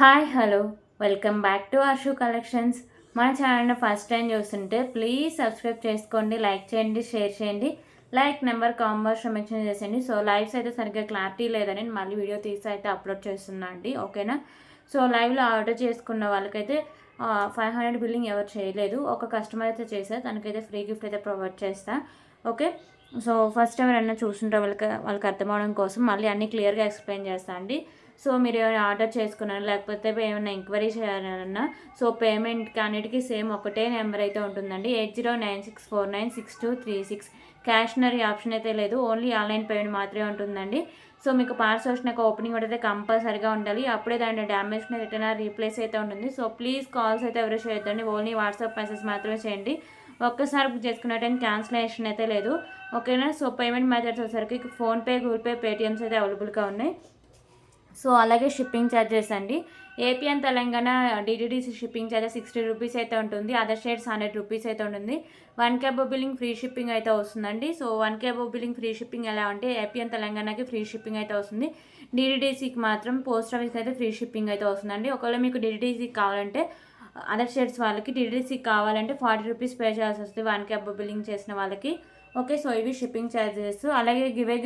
Hi hello welcome back to Arshu collections. మన ఛానల్ని first time చూస్తుంటే ప్లీజ్ సబ్స్క్రైబ్ చేసుకోండి, లైక్ చేయండి, షేర్ చేయండి. లైక్ నెంబర్ కాంబర్స్ మెన్షన్ చేసేయండి. సో లైవ్స్ అయితే సరిగ్గా క్లారిటీ లేదని మళ్ళీ వీడియో తీసి అయితే అప్లోడ్ చేస్తున్నా అండి, ఓకేనా. సో లైవ్లో ఆర్డర్ చేసుకున్న వాళ్ళకైతే 500 బిల్లింగ్ ఎవరు చేయలేదు, ఒక కస్టమర్ అయితే చేశారు, తనకైతే ఫ్రీ గిఫ్ట్ అయితే ప్రొవైడ్ చేస్తా, ఓకే. సో ఫస్ట్ టైం ఎవరైనా చూస్తుంటే వాళ్ళకి అర్థం అవడం కోసం మళ్ళీ అన్నీ క్లియర్గా ఎక్స్ప్లెయిన్ చేస్తా అండి. సో మీరు ఏమైనా ఆర్డర్ చేసుకున్నారా లేకపోతే ఏమైనా ఎంక్వైరీ చేయాలన్నా సో పేమెంట్కి అన్నిటికీ సేమ్ ఒకటే నెంబర్ అయితే ఉంటుందండి, 8096496236. క్యాష్నరీ ఆప్షన్ అయితే లేదు, ఓన్లీ ఆన్లైన్ పేమెంట్ మాత్రమే ఉంటుందండి. సో మీకు పార్సల్ వచ్చినాక ఓపెనింగ్ కూడా అయితే కంపల్సరీగా ఉండాలి, అప్పుడే దాని డ్యామేజ్ రిటర్న్ రీప్లేస్ అయితే ఉంటుంది. సో ప్లీజ్ కాల్స్ అయితే ఎవరు చేయొద్దండి, ఓన్లీ వాట్సాప్ మెసేజ్ మాత్రమే చేయండి. ఒక్కసారి బుక్ చేసుకున్న టైం క్యాన్సిలేషన్ అయితే లేదు, ఓకేనా. సో పేమెంట్ మెథడ్స్ వచ్చేసరికి ఫోన్పే, గూగుల్ పే, పేటిఎమ్స్ అయితే అవైలబుల్గా ఉన్నాయి. సో అలాగే షిప్పింగ్ ఛార్జెస్ అండి, AP and Telangana DTDC shipping charges 60 rupees అయితే ఉంటుంది, అదర్ స్టేట్స్ 100 రూపీస్ అయితే ఉంటుంది. 1K above billing free shipping అయితే వస్తుందండి. So 1K above billing free shipping ఎలా అంటే ఏపీ అండ్ తెలంగాణకి ఫ్రీ షిప్పింగ్ అయితే వస్తుంది, డిటిడిసికి మాత్రం పోస్ట్ ఆఫీస్కి అయితే ఫ్రీ షిప్పింగ్ అయితే వస్తుందండి. ఒకవేళ మీకు డిటిడిసికి కావాలంటే అదర్ స్టేట్స్ వాళ్ళకి డిటిడిసికి కావాలంటే 40 రూపీస్ పే చేయాల్సి వస్తుంది 1K అబోవ్ బిల్లింగ్ చేసిన వాళ్ళకి, ఓకే. సో ఇవి షిప్పింగ్ ఛార్జెస్. అలాగే గివే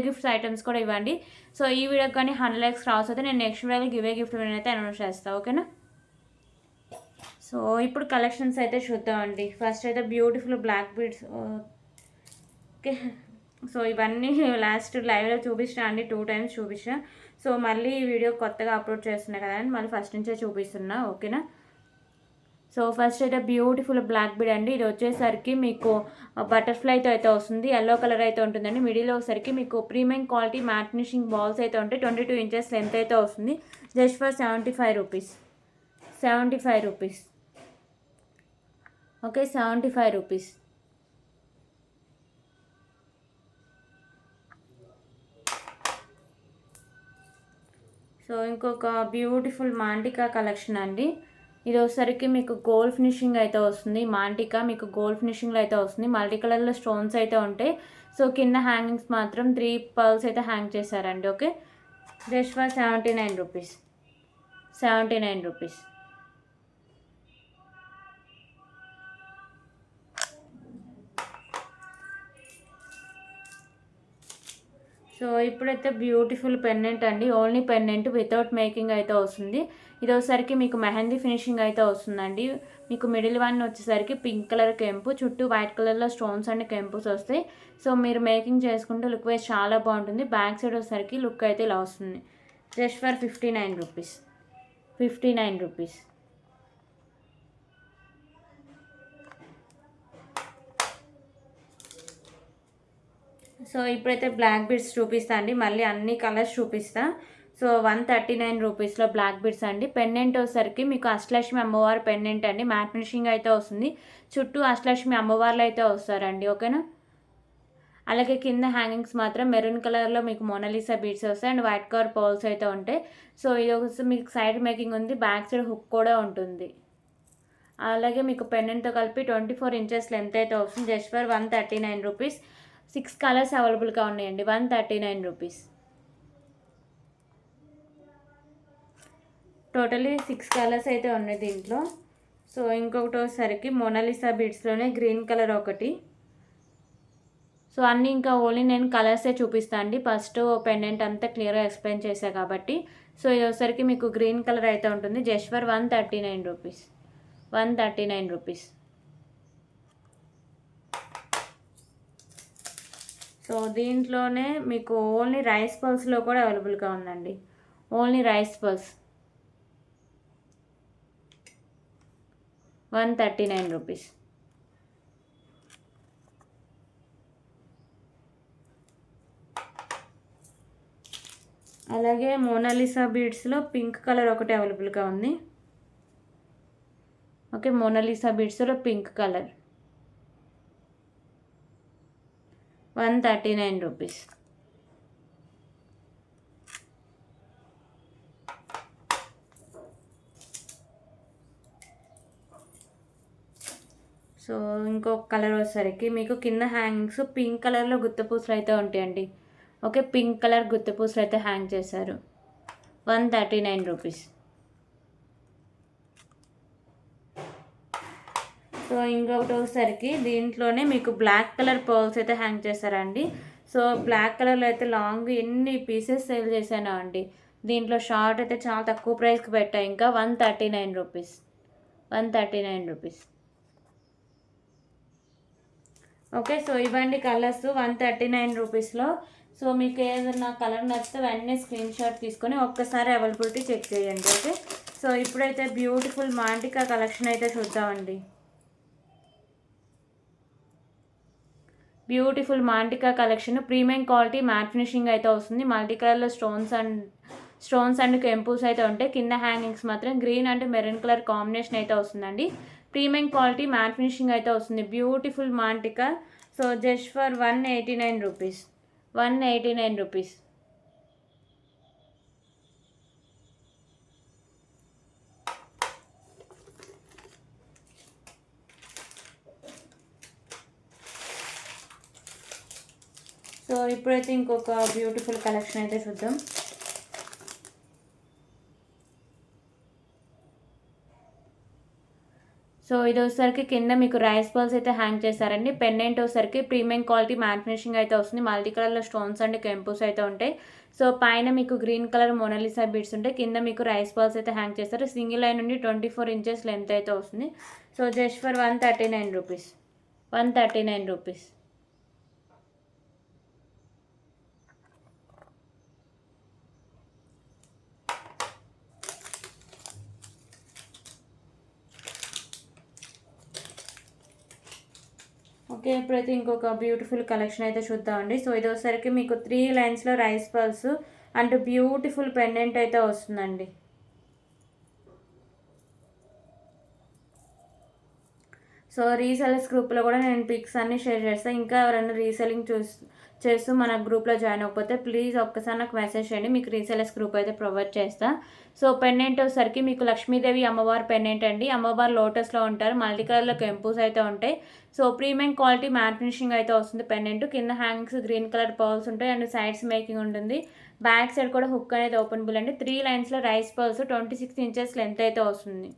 గిఫ్ట్స్ ఐటమ్స్ కూడా ఇవ్వండి. సో ఈ వీడియోకి కానీ 100 lakhs క్రాస్ అయితే నేను నెక్స్ట్ వీడియోకి గివే గిఫ్ట్ అయితే అనౌన్స్ చేస్తాను, ఓకేనా. సో ఇప్పుడు కలెక్షన్స్ అయితే చూద్దామండి. ఫస్ట్ అయితే beautiful black beads, okay. So ఇవన్నీ లాస్ట్ లైవ్లో చూపించిన అండి, 2 times చూపించిన. సో మళ్ళీ ఈ వీడియో కొత్తగా అప్లోడ్ చేస్తున్నా కదా అని మళ్ళీ ఫస్ట్ నుంచే చూపిస్తున్నా, ఓకేనా. సో ఫస్ట్ అయితే బ్యూటిఫుల్ బ్లాక్ బీడ్ అండి, ఇది వచ్చేసరికి మీకు బటర్ఫ్లైతో అయితే వస్తుంది, ఎల్లో కలర్ అయితే ఉంటుందండి. మిడిల్లో వచ్చేసరికి మీకు premium quality matte finishing balls అయితే ఉంటాయి, 22 inches లెంత్ అయితే వస్తుంది. Just for 75 rupees, 75 rupees, okay. 75 rupees. So ఇంకొక బ్యూటిఫుల్ మాంటికా కలెక్షన్ అండి, ఇది వచ్చేసరికి మీకు గోల్డ్ ఫినిషింగ్ అయితే వస్తుంది. మాంటికా మీకు గోల్డ్ ఫినిషింగ్లో అయితే వస్తుంది, మల్టీ కలర్లో స్టోన్స్ అయితే ఉంటాయి. సో కింద హ్యాంగింగ్స్ మాత్రం 3 pearls అయితే హ్యాంగ్ చేశారండి, okay. Just for 79 rupees, 79 rupees. So ఇప్పుడైతే బ్యూటిఫుల్ పెన్నెంట్ అండి, ఓన్లీ పెన్నెంట్ వితౌట్ మేకింగ్ అయితే వస్తుంది. ఇది వచ్చేసరికి మీకు మెహందీ ఫినిషింగ్ అయితే వస్తుందండి. మీకు మిడిల్ వన్ వచ్చేసరికి పింక్ కలర్ కెంపు, చుట్టూ వైట్ కలర్లో స్టోన్స్ అండ్ కెంపుస్ వస్తాయి. సో మీరు మేకింగ్ చేసుకుంటే లుక్ వైజ్ చాలా బాగుంటుంది. బ్యాక్ సైడ్ వచ్చేసరికి లుక్ అయితే ఇలా వస్తుంది. Just for 59 rupees, 59 rupees. So ఇప్పుడైతే బ్లాక్ బీడ్స్ చూపిస్తా అండి, మళ్ళీ అన్ని కలర్స్ చూపిస్తా. సో 139 రూపీస్లో బ్లాక్ బీడ్స్ అండి. పెండెంట్ వచ్చేసరికి మీకు అష్టలక్ష్మి అమ్మవారు పెండెంట్ అండి, మ్యాట్ ఫినిషింగ్ అయితే వస్తుంది. చుట్టూ అష్టలక్ష్మి అమ్మవార్లు అయితే వస్తారండి, ఓకేనా. అలాగే కింద హ్యాంగింగ్స్ మాత్రం మెరూన్ కలర్లో మీకు మోనాలిసా బీడ్స్ వస్తాయి అండ్ వైట్ కలర్ పర్ల్స్ అయితే ఉంటాయి. సో ఇది ఒకసారి మీకు సైడ్ మేకింగ్ ఉంది, బ్యాక్ సైడ్ హుక్ కూడా ఉంటుంది. అలాగే మీకు పెండెంట్తో కలిపి 24 inches లెంత్ అయితే వస్తుంది. Just for 139 rupees. 6 కలర్స్ అవైలబుల్గా ఉన్నాయండి, 139 రూపీస్. టోటలీ 6 కలర్స్ అయితే ఉన్నాయి దీంట్లో. సో ఇంకొకటి వచ్చేసరికి మోనాలిసా బీడ్స్లోనే గ్రీన్ కలర్ ఒకటి. సో అన్నీ ఇంకా ఓన్లీ నేను కలర్సే చూపిస్తాను అండి, ఫస్ట్ పెండెంట్ అంతా క్లియర్గా ఎక్స్ప్లెయిన్ చేశాను కాబట్టి. సో ఇది వచ్చేసరికి మీకు గ్రీన్ కలర్ అయితే ఉంటుంది. Just for 139 rupees, 139 rupees. So దీంట్లోనే మీకు ఓన్లీ రైస్ పల్స్లో కూడా అవైలబుల్గా ఉందండి, ఓన్లీ రైస్ పల్స్ 139 రూపీస్. అలాగే మోనాలిసా బీడ్స్లో పింక్ కలర్ ఒకటి అవైలబుల్గా ఉంది, ఓకే. మోనాలిసా బీడ్స్లో పింక్ కలర్ 139 రూపీస్. సో ఇంకొక కలర్ వచ్చేసరికి మీకు కింద హ్యాంగింగ్స్ పింక్ కలర్లో గుత్తపూసలు అయితే ఉంటాయండి, ఓకే. పింక్ కలర్ గుత్తపూసలు అయితే హ్యాంగ్ చేశారు. 139 రూపీస్. సో ఇంకొకటి వచ్చేసరికి దీంట్లోనే మీకు బ్లాక్ కలర్ పర్ల్స్ అయితే హ్యాంగ్ చేస్తారండి. సో బ్లాక్ కలర్లో అయితే లాంగ్ ఎన్ని పీసెస్ సేల్ చేశాను అండి. దీంట్లో షార్ట్ అయితే చాలా తక్కువ ప్రైస్కి పెట్టా, ఇంకా 139 రూపీస్. 139 రూపీస్. ఓకే, సో ఇవ్వండి కలర్స్ 139 రూపీస్లో. సో మీకు ఏదైనా కలర్ నచ్చితే వెంటనే స్క్రీన్ షాట్ తీసుకొని ఒక్కసారి అవైలబిలిటీ చెక్ చేయండి. ఓకే, సో ఇప్పుడైతే బ్యూటిఫుల్ మాంటికా కలెక్షన్ అయితే చూద్దామండి. బ్యూటిఫుల్ మాంటికా collection premium quality matte finishing అయితే వస్తుంది. మల్టీ కలర్లో స్టోన్స్ అండ్ కెంపూస్ అయితే ఉంటాయి. కింద హ్యాంగింగ్స్ మాత్రం green and maroon colour combination అయితే వస్తుందండి. ప్రీమియం క్వాలిటీ మ్యాట్ ఫినిషింగ్ అయితే వస్తుంది. బ్యూటిఫుల్ మాంటికా. So just for 189 rupees. 189 rupees. So ఇప్పుడైతే ఇంకొక బ్యూటిఫుల్ కలెక్షన్ అయితే చూద్దాం. సో ఇది వచ్చేసరికి కింద మీకు రైస్ బాల్స్ అయితే హ్యాంగ్ చేశారండి. పెండెంట్ వచ్చేసరికి ప్రీమియం క్వాలిటీ మ్యాట్ ఫినిషింగ్ అయితే వస్తుంది. మల్టీ కలర్లో స్టోన్స్ అండ్ కెంపూస్ అయితే ఉంటాయి. సో పైన మీకు గ్రీన్ కలర్ మోనాలిసా బీడ్స్ ఉంటాయి. కింద మీకు రైస్ బాల్స్ అయితే హ్యాంగ్ చేస్తారు. సింగిల్ లైన్ నుండి 24 ఇంచెస్ లెంత్ అయితే వస్తుంది. So just for 139 rupees. 139 rupees. Okay, ఇప్పుడైతే ఇంకొక బ్యూటిఫుల్ కలెక్షన్ అయితే చూద్దామండి. సో ఇది వచ్చేసరికి మీకు 3 లైన్స్లో rice pearls and beautiful pendant అయితే వస్తుందండి. సో రీసెలర్స్ గ్రూప్లో కూడా నేను పిక్స్ అన్నీ షేర్ చేస్తాను. ఇంకా ఎవరైనా రీసెలింగ్ చేస్తూ మన గ్రూప్లో జాయిన్ అవ్వకపోతే ప్లీజ్ ఒక్కసారి నాకు మెసేజ్ చేయండి, మీకు రీసెలర్స్ గ్రూప్ అయితే ప్రొవైడ్ చేస్తా. సో పెండెంట్ వచ్చేసరికి మీకు లక్ష్మీదేవి అమ్మవారి పెండెంట్ అండి. అమ్మవారు లోటస్లో ఉంటారు. మల్టీ కలర్లో కెంపూస్ అయితే ఉంటాయి. So premium quality matte finishing అయితే వస్తుంది. పెండెంట్ కింద హ్యాంగ్స్ గ్రీన్ కలర్ పర్ల్స్ ఉంటాయి అండ్ సైడ్స్ మేకింగ్ ఉంటుంది. బ్యాక్ సైడ్ కూడా హుక్ అనేది ఓపెనబుల్ అండి. 3 లైన్స్లో రైస్ పర్ల్స్ 26 ఇంచెస్ లెంత్ అయితే వస్తుంది.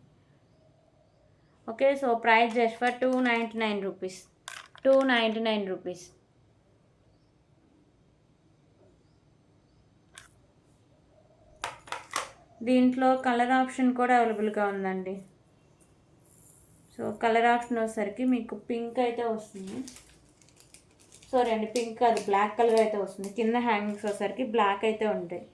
Okay, so price just for 299 rupees. 299 rupees. దీంట్లో కలర్ ఆప్షన్ కూడా అవైలబుల్గా ఉందండి. సో కలర్ ఆప్షన్ వచ్చేసరికి మీకు పింక్ అయితే వస్తుంది. సారీ అండి, పింక్ అది బ్లాక్ కలర్ అయితే వస్తుంది. కింద హ్యాంగింగ్స్ వచ్చేసరికి బ్లాక్ అయితే ఉంటాయి.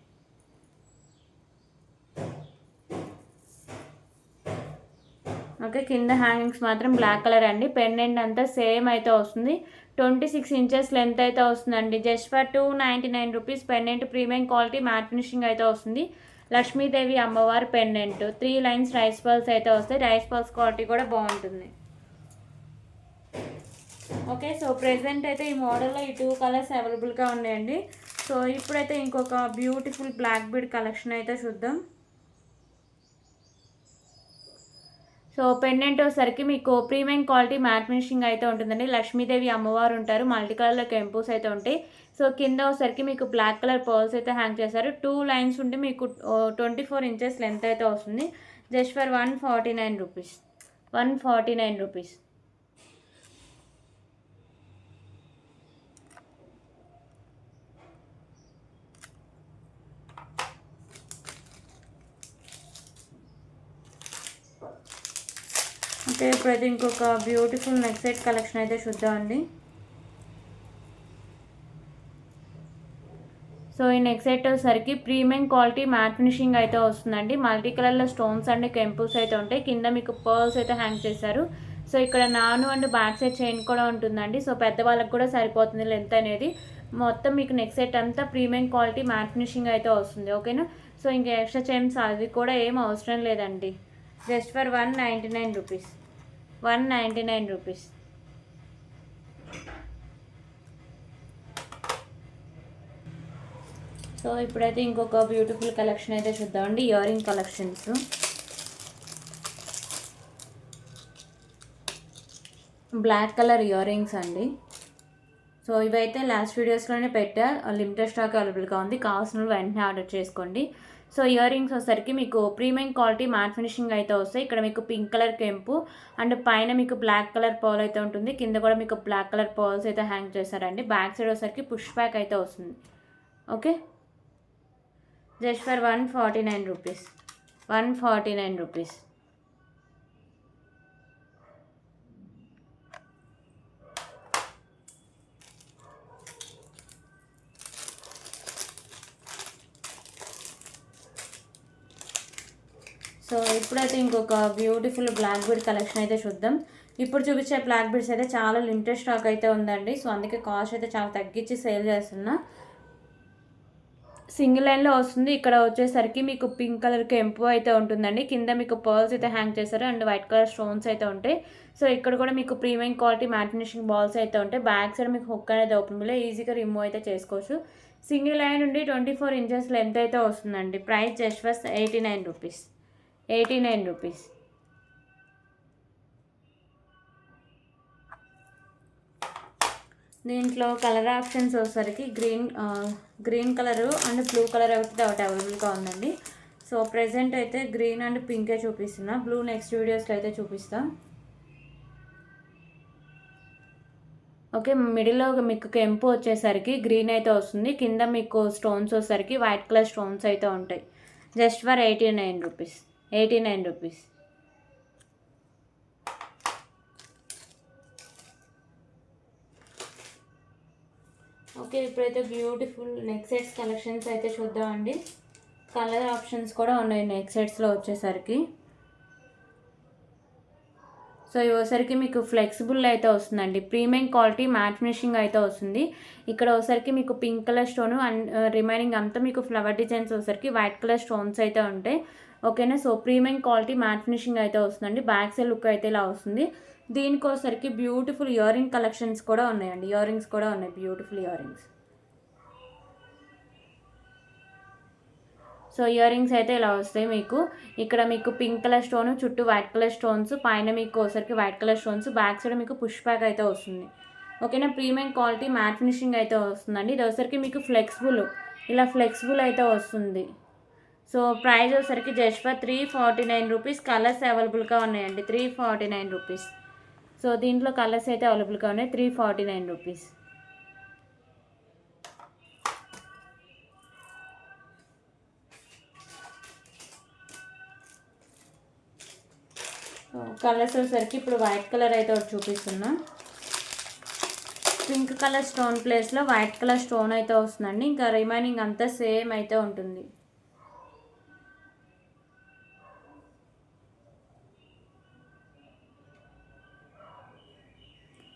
ఓకే, కింద హ్యాంగింగ్స్ మాత్రం బ్లాక్ కలర్ అండి. పెండెంట్ అంతా సేమ్ అయితే వస్తుంది. 26 ఇంచెస్ లెంత్ అయితే వస్తుందండి. Just for 299 rupees. Pendant premium quality matte finishing అయితే వస్తుంది. లక్ష్మీదేవి అమ్మవారి పెండెంట్ 3 లైన్స్ రైస్ పల్స్ అయితే వస్తాయి. రైస్ పల్స్ క్వాలిటీ కూడా బాగుంటుంది. ఓకే, సో ప్రెజెంట్ అయితే ఈ మోడల్లో ఈ 2 కలర్స్ అవైలబుల్గా ఉన్నాయండి. సో ఇప్పుడైతే ఇంకొక బ్యూటిఫుల్ బ్లాక్ బీడ్ కలెక్షన్ అయితే చూద్దాం. సో పెండెంట్ వచ్చేసరికి మీకు ప్రీమియం క్వాలిటీ మ్యాట్ ఫినిషింగ్ అయితే ఉంటుందండి. లక్ష్మీదేవి అమ్మవారు ఉంటారు. మల్టీ కలర్లో కెంపూస్ అయితే ఉంటాయి. సో కింద వచ్చేసరికి మీకు బ్లాక్ కలర్ పర్ల్స్ అయితే హ్యాంగ్ చేశారు. 2 లైన్స్ ఉంటే మీకు 24 ఇంచెస్ లెంత్ అయితే వస్తుంది. Just for 149 rupees. 149 rupees. Okay, ఇప్పుడైతే ఇంకొక బ్యూటిఫుల్ నెక్ సెట్ కలెక్షన్ అయితే చూద్దామండి. సో ఈ నెక్ సెట్ వచ్చేసరికి ప్రీమియం క్వాలిటీ మ్యాట్ ఫినిషింగ్ అయితే వస్తుందండి. మల్టీ కలర్లో స్టోన్స్ అండ్ కెంపూస్ అయితే ఉంటాయి. కింద మీకు పర్ల్స్ అయితే హ్యాంగ్ చేశారు. సో ఇక్కడ నాను అండ్ బ్యాక్ సైడ్ చైన్ కూడా ఉంటుందండి. సో పెద్దవాళ్ళకి కూడా సరిపోతుంది లెంత్ అనేది. మొత్తం మీకు నెక్ సెట్ అంతా ప్రీమియం క్వాలిటీ మ్యాట్ ఫినిషింగ్ అయితే వస్తుంది. ఓకేనా, సో ఇంకా ఎక్స్ట్రా చైన్స్ అవి కూడా ఏం అవసరం లేదండి. Just for 199 rupees. 199 rupees. So ఇప్పుడైతే ఇంకొక బ్యూటిఫుల్ కలెక్షన్ అయితే చూద్దామండి. Earring collections. Black colour earrings అండి. సో సో ఇవైతే లాస్ట్ వీడియోస్లోనే పెట్టా, లిమిటెడ్ స్టాక్ అవైలబుల్గా ఉంది, కావాల్సిన వెంటనే ఆర్డర్ చేసుకోండి. సో ఇయర్ రింగ్స్ వచ్చేసరికి మీకు ప్రీమియం క్వాలిటీ మ్యాట్ ఫినిషింగ్ అయితే వస్తాయి. ఇక్కడ మీకు పింక్ కలర్ కెంపు అండ్ పైన మీకు బ్లాక్ కలర్ పర్ల్ అయితే ఉంటుంది, కింద కూడా మీకు బ్లాక్ కలర్ పర్ల్స్ అయితే హ్యాంగ్ చేశారండి. బ్యాక్ సైడ్ వచ్చేసరికి పుష్ బ్యాక్ అయితే వస్తుంది. Okay, just for 149 rupees, 149 rupees. So ఇప్పుడైతే ఇంకొక బ్యూటిఫుల్ బ్లాక్ బీడ్ కలెక్షన్ అయితే చూద్దాం. ఇప్పుడు చూపించే బ్లాక్ బీడ్స్ అయితే చాలా లిమిటెడ్ స్టాక్ అయితే ఉందండి. సో అందుకే కాస్ట్ అయితే చాలా తగ్గించి సేల్ చేస్తున్నా. సింగిల్ లైన్లో వస్తుంది. ఇక్కడ వచ్చేసరికి మీకు పింక్ కలర్ కెంపు అయితే ఉంటుందండి, కింద మీకు పర్ల్స్ అయితే హ్యాంగ్ చేశారు అండ్ వైట్ కలర్ స్టోన్స్ అయితే ఉంటాయి. సో ఇక్కడ కూడా మీకు premium quality matte finishing balls అయితే ఉంటాయి. బ్యాక్ సైడ్ మీకు హుక్ అనేది ఓపెన్ బిలో ఈజీగా రిమూవ్ అయితే చేసుకోవచ్చు. సింగిల్ లైన్ నుండి 24 ఇంచెస్ లెంత్ అయితే వస్తుందండి. Price just first 89 rupees, 89 rupees. దీంట్లో కలర్ ఆప్షన్స్ వచ్చేసరికి green colour and blue colour అయితే ఒకటి అవైలబుల్గా ఉందండి. సో ప్రెజెంట్ అయితే గ్రీన్ అండ్ పింకే చూపిస్తున్నా, బ్లూ నెక్స్ట్ వీడియోస్లో అయితే చూపిస్తా. ఓకే, మిడిల్లో మీకు కెంపు వచ్చేసరికి గ్రీన్ అయితే వస్తుంది, కింద మీకు స్టోన్స్ వచ్చేసరికి వైట్ కలర్ స్టోన్స్ అయితే ఉంటాయి. Just for 89 rupees, 89 rupees. Okay, ఇప్పుడైతే బ్యూటిఫుల్ నెక్ సెట్స్ కలెక్షన్స్ అయితే చూద్దామండి. కలర్ ఆప్షన్స్ కూడా ఉన్నాయి నెక్ సెట్స్లో వచ్చేసరికి. సో ఇవసరికి మీకు ఫ్లెక్సిబుల్ అయితే వస్తుందండి, ప్రీమియం క్వాలిటీ మ్యాట్ ఫినిషింగ్ అయితే వస్తుంది. ఇక్కడ వచ్చేసరికి మీకు pink colour stone and remaining అంతా మీకు ఫ్లవర్ డిజైన్స్ వచ్చేసరికి వైట్ కలర్ స్టోన్స్ అయితే ఉంటాయి. ఓకేనా, so premium quality matte finishing అయితే వస్తుందండి. బ్యాక్ సైడ్ లుక్ అయితే ఇలా వస్తుంది. దీనికోసరికి బ్యూటిఫుల్ ఇయర్ రింగ్ కలెక్షన్స్ కూడా ఉన్నాయండి, ఇయర్ రింగ్స్ కూడా ఉన్నాయి, beautiful ear rings. So ear rings అయితే ఇలా వస్తాయి మీకు. ఇక్కడ మీకు పింక్ కలర్ స్టోన్, చుట్టూ వైట్ కలర్ స్టోన్స్, పైన మీకు ఒకసారికి white colour stones, back side మీకు పుష్ బ్యాక్ అయితే వస్తుంది. ఓకేనా, ప్రీమియం క్వాలిటీ మ్యాట్ ఫినిషింగ్ అయితే వస్తుందండి. ఇది ఒకసారికి మీకు ఫ్లెక్సిబుల్, ఇలా ఫ్లెక్సిబుల్ అయితే వస్తుంది. సో ప్రైస్ వచ్చేసరికి జస్ట్ ఫర్ 349 రూపీస్. కలర్స్ అవైలబుల్గా ఉన్నాయండి, 349 రూపీస్. సో దీంట్లో కలర్స్ అయితే అవైలబుల్గా ఉన్నాయి, 349 రూపీస్. కలర్స్ వచ్చేసరికి ఇప్పుడు వైట్ కలర్ అయితే ఒకటి చూపిస్తున్నా. పింక్ కలర్ స్టోన్ ప్లేస్లో వైట్ కలర్ స్టోన్ అయితే వస్తుందండి. ఇంకా రిమైనింగ్ అంతా సేమ్ అయితే ఉంటుంది.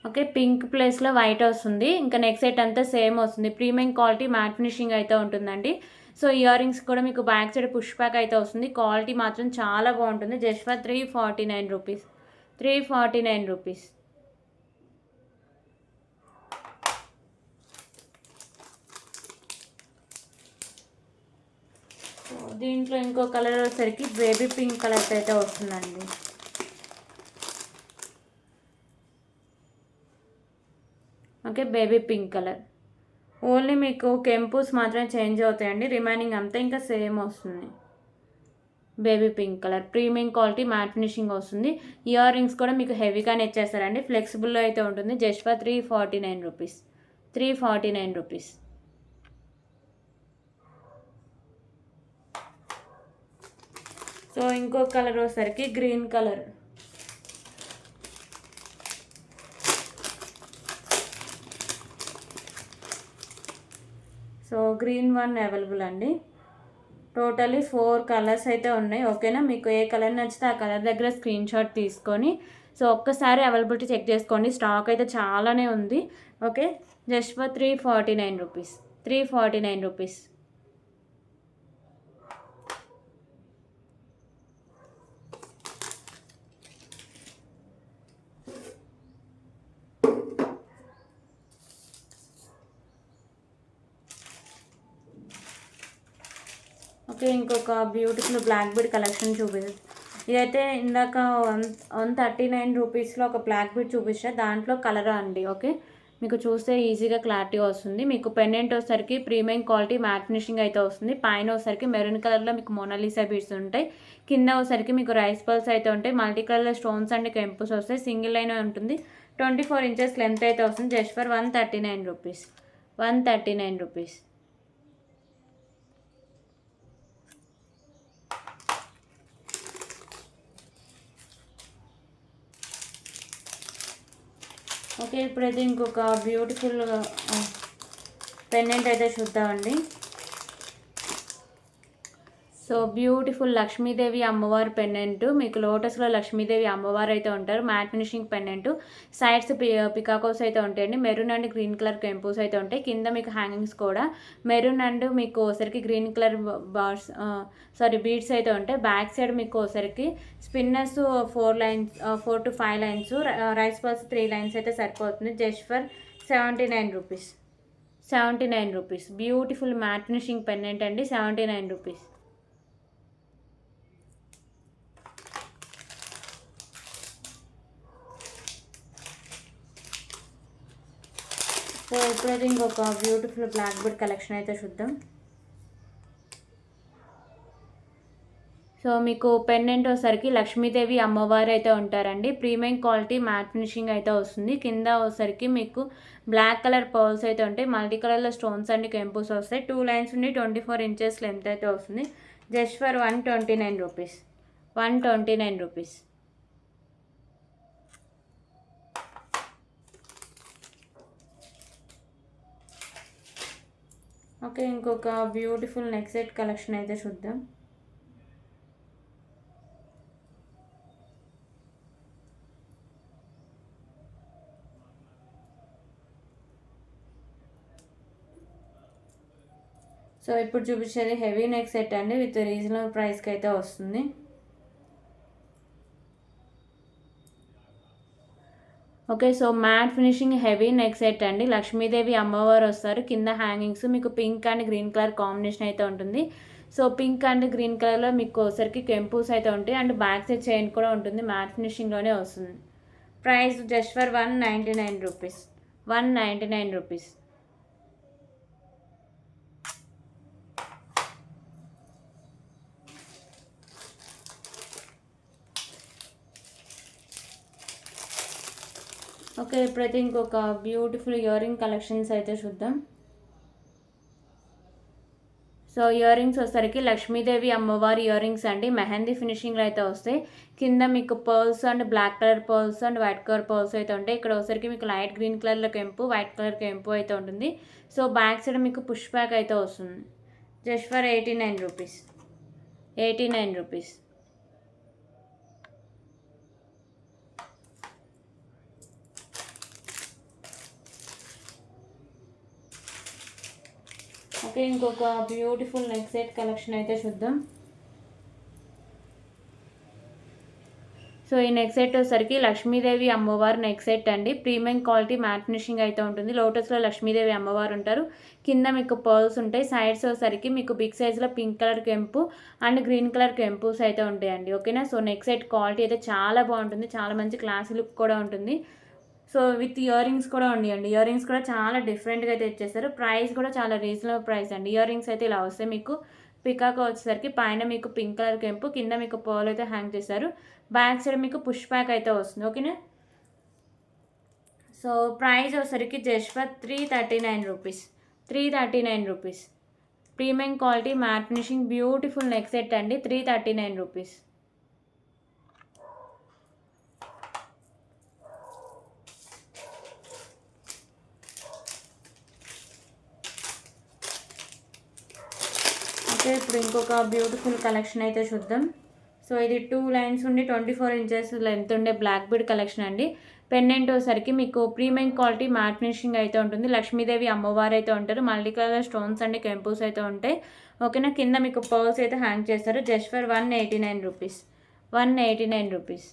ఓకే, పింక్ ప్లేస్లో వైట్ వస్తుంది. ఇంకా నెక్స్ట్ సెట్ అంతా సేమ్ వస్తుంది. ప్రీమియం క్వాలిటీ మ్యాట్ ఫినిషింగ్ అయితే ఉంటుందండి. సో ఇయర్ రింగ్స్ కూడా మీకు బ్యాక్ సైడ్ పుష్ బ్యాక్ అయితే వస్తుంది. క్వాలిటీ మాత్రం చాలా బాగుంటుంది. Just for 349 rupees, 349 rupees. దీంట్లో ఇంకో కలర్ వచ్చేసరికి బేబీ పింక్ కలర్ అయితే వస్తుందండి. Okay, baby pink colour. Only మీకు కెంపుస్ మాత్రమే చేంజ్ అవుతాయండి, రిమైనింగ్ అంతా ఇంకా సేమ్ వస్తుంది. Baby pink colour, premium quality matte finishing వస్తుంది. ఇయర్ రింగ్స్ కూడా మీకు హెవీగానే ఇచ్చేస్తారండి, ఫ్లెక్సిబుల్లో అయితే ఉంటుంది. Just for 349 rupees, 349 rupees. So ఇంకో కలర్ వచ్చేసరికి green colour. So green one available అండి. టోటలీ 4 కలర్స్ అయితే ఉన్నాయి. ఓకేనా, మీకు ఏ కలర్ నచ్చితే ఆ కలర్ దగ్గర స్క్రీన్ షాట్ తీసుకొని సో ఒక్కసారి అవైలబిలిటీ చెక్ చేసుకోండి. స్టాక్ అయితే చాలానే ఉంది. Okay, just for 349 rupees, 349 rupees. Okay, ఇంకొక బ్యూటిఫుల్ బ్లాక్ బీడ్ కలెక్షన్ చూపిస్తుంది. ఇదైతే ఇందాక 139 రూపీస్లో ఒక బ్లాక్ బీడ్ చూపిస్తే దాంట్లో కలర్ అండి. ఓకే, మీకు చూస్తే ఈజీగా క్లారిటీగా వస్తుంది. మీకు పెండెంట్ వచ్చేసరికి ప్రీమియం క్వాలిటీ మ్యాట్ ఫినిషింగ్ అయితే వస్తుంది. పైన వచ్చేసరికి మెరూన్ కలర్లో మీకు మోనాలిసా బీడ్స్ ఉంటాయి. కింద వచ్చేసరికి మీకు రైస్ పల్స్ అయితే ఉంటాయి. మల్టీ కలర్ స్టోన్స్ అండ్ కెంపుస్ వస్తాయి. సింగిల్ లైన్ ఉంటుంది. 24 ఇంచెస్ లెంత్ అయితే వస్తుంది. Just for 139 rupees. 139 rupees. Okay, ఇప్పుడైతే ఇంకొక బ్యూటిఫుల్ పెండెంట్ అయితే చూద్దామండి. సో బ్యూటిఫుల్ లక్ష్మీదేవి అమ్మవారి పెండెంట్. మీకు లోటస్లో లక్ష్మీదేవి అమ్మవారు అయితే ఉంటారు. Mat finishing pendant. సైడ్స్ పికాకోస్ అయితే ఉంటాయండి. మెరూన్ అండ్ గ్రీన్ కలర్ కెంపుస్ అయితే ఉంటాయి. కింద మీకు హ్యాంగింగ్స్ కూడా మెరూన్ అండ్ మీకు ఒకసారికి గ్రీన్ కలర్ బీడ్స్ అయితే ఉంటాయి. బ్యాక్ సైడ్ మీకు ఒకసారికి spinners 4 to 5 lines, rice pearls 3 lines అయితే సరిపోతుంది. Just for 79 rupees. 79 rupees. Beautiful matte finishing pendant అండి. 79 రూపీస్. సో ఇప్పుడైతే ఇంకొక బ్యూటిఫుల్ బ్లాక్ బీడ్ కలెక్షన్ అయితే చూద్దాం. సో మీకు పెండెంట్ వచ్చేసరికి లక్ష్మీదేవి అమ్మవారు అయితే ఉంటారండి. ప్రీమియం క్వాలిటీ మ్యాట్ ఫినిషింగ్ అయితే వస్తుంది. కింద వచ్చేసరికి మీకు బ్లాక్ కలర్ పర్ల్స్ అయితే ఉంటాయి. మల్టీ కలర్లో స్టోన్స్ అండ్ కెంపుస్ వస్తాయి. 2 లైన్స్ ఉండి 24 ఇంచెస్ లెంత్ అయితే వస్తుంది. Just for 129 rupees. 129 rupees. Okay, ఇంకొక బ్యూటిఫుల్ నెక్ సెట్ కలెక్షన్ అయితే చూద్దాం. సో ఇప్పుడు చూపించేది హెవీ నెక్ సెట్ అండి. విత్ రీజనబుల్ ప్రైస్కి అయితే వస్తుంది. Okay, so matte finishing heavy neck set అండి. లక్ష్మీదేవి అమ్మవారు వస్తారు. కింద హ్యాంగింగ్స్ మీకు pink and green colour combination అయితే ఉంటుంది. సో పింక్ అండ్ గ్రీన్ కలర్లో మీకు ఒకసారికి కెంపూస్ అయితే ఉంటాయి. అండ్ బ్యాక్ సైడ్ చైన్ కూడా ఉంటుంది. మ్యాట్ ఫినిషింగ్లోనే వస్తుంది. Price just for 199 rupees. 199 rupees. Okay, ఇప్పుడైతే ఇంకొక బ్యూటిఫుల్ ఇయర్ రింగ్ కలెక్షన్స్ అయితే చూద్దాం. సో ఇయర్ రింగ్స్ వచ్చేసరికి లక్ష్మీదేవి అమ్మవారి ఇయర్ రింగ్స్ అండి. మెహందీ ఫినిషింగ్లో అయితే వస్తాయి. కింద మీకు pearls and black colour pearls and white colour pearls అయితే ఉంటాయి. ఇక్కడ వచ్చేసరికి మీకు లైట్ గ్రీన్ కలర్లో కెంపు, వైట్ కలర్ కెంపు అయితే ఉంటుంది. సో బ్యాక్ సైడ్ మీకు పుష్ బ్యాక్ అయితే వస్తుంది. Just for 89 rupees. 89 rupees. Okay, ఇంకొక బ్యూటిఫుల్ నెక్ సెట్ కలెక్షన్ అయితే చూద్దాం. సో ఈ నెక్ సెట్ వచ్చేసరికి లక్ష్మీదేవి అమ్మవారు నెక్ సెట్ అండి. ప్రీమియం క్వాలిటీ మ్యాట్ ఫినిషింగ్ అయితే ఉంటుంది. లోటస్లో లక్ష్మీదేవి అమ్మవారు ఉంటారు. కింద మీకు పర్ల్స్ ఉంటాయి. సైడ్స్ వచ్చేసరికి మీకు బిగ్ సైజ్లో పింక్ కలర్ కెంపు అండ్ గ్రీన్ కలర్ కెంపుస్ అయితే ఉంటాయండి. ఓకేనా. సో నెక్ సెట్ క్వాలిటీ అయితే చాలా బాగుంటుంది. చాలా మంచి క్లాసీ లుక్ కూడా ఉంటుంది. సో విత్ ఇయర్ రింగ్స్ కూడా ఉన్నాయండి. ఇయర్ రింగ్స్ కూడా చాలా డిఫరెంట్గా అయితే ఇచ్చేస్తారు. ప్రైస్ కూడా చాలా రీజనబుల్ ప్రైస్ అండి. ఇయర్ రింగ్స్ అయితే ఇలా వస్తాయి. మీకు పికాక్ వచ్చేసరికి పైన మీకు పింక్ కలర్ కెంపు, కింద మీకు పర్ల్ అయితే హ్యాంగ్ చేశారు. బ్యాక్ సైడ్ మీకు పుష్ బ్యాక్ అయితే వస్తుంది. ఓకేనా. సో ప్రైస్ వచ్చేసరికి just for 339 rupees. 339 rupees. Premium quality matte finishing beautiful neck set అండి. 339 రూపీస్. ఇప్పుడు ఇంకొక బ్యూటిఫుల్ కలెక్షన్ అయితే చూద్దాం. సో ఇది 2 లైన్స్ ఉండి 24 ఇంచెస్ లెంత్ ఉండే బ్లాక్ బీడ్ కలెక్షన్ అండి. పెండెంట్ వచ్చేసరికి మీకు ప్రీమియం క్వాలిటీ మ్యాట్ ఫినిషింగ్ అయితే ఉంటుంది. లక్ష్మీదేవి అమ్మవారు అయితే ఉంటారు. మల్టీ కలర్ స్టోన్స్ అండ్ కెంపుస్ అయితే ఉంటాయి. ఓకేనా. కింద మీకు పర్ల్స్ అయితే హ్యాంగ్ చేస్తారు. Just for 189 rupees. 189 rupees.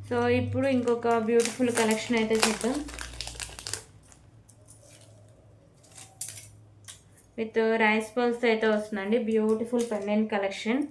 So ఇప్పుడు ఇంకొక బ్యూటిఫుల్ కలెక్షన్ అయితే చూద్దాం. విత్ రైస్ పల్స్ అయితే వస్తుందండి. Beautiful pendant collection.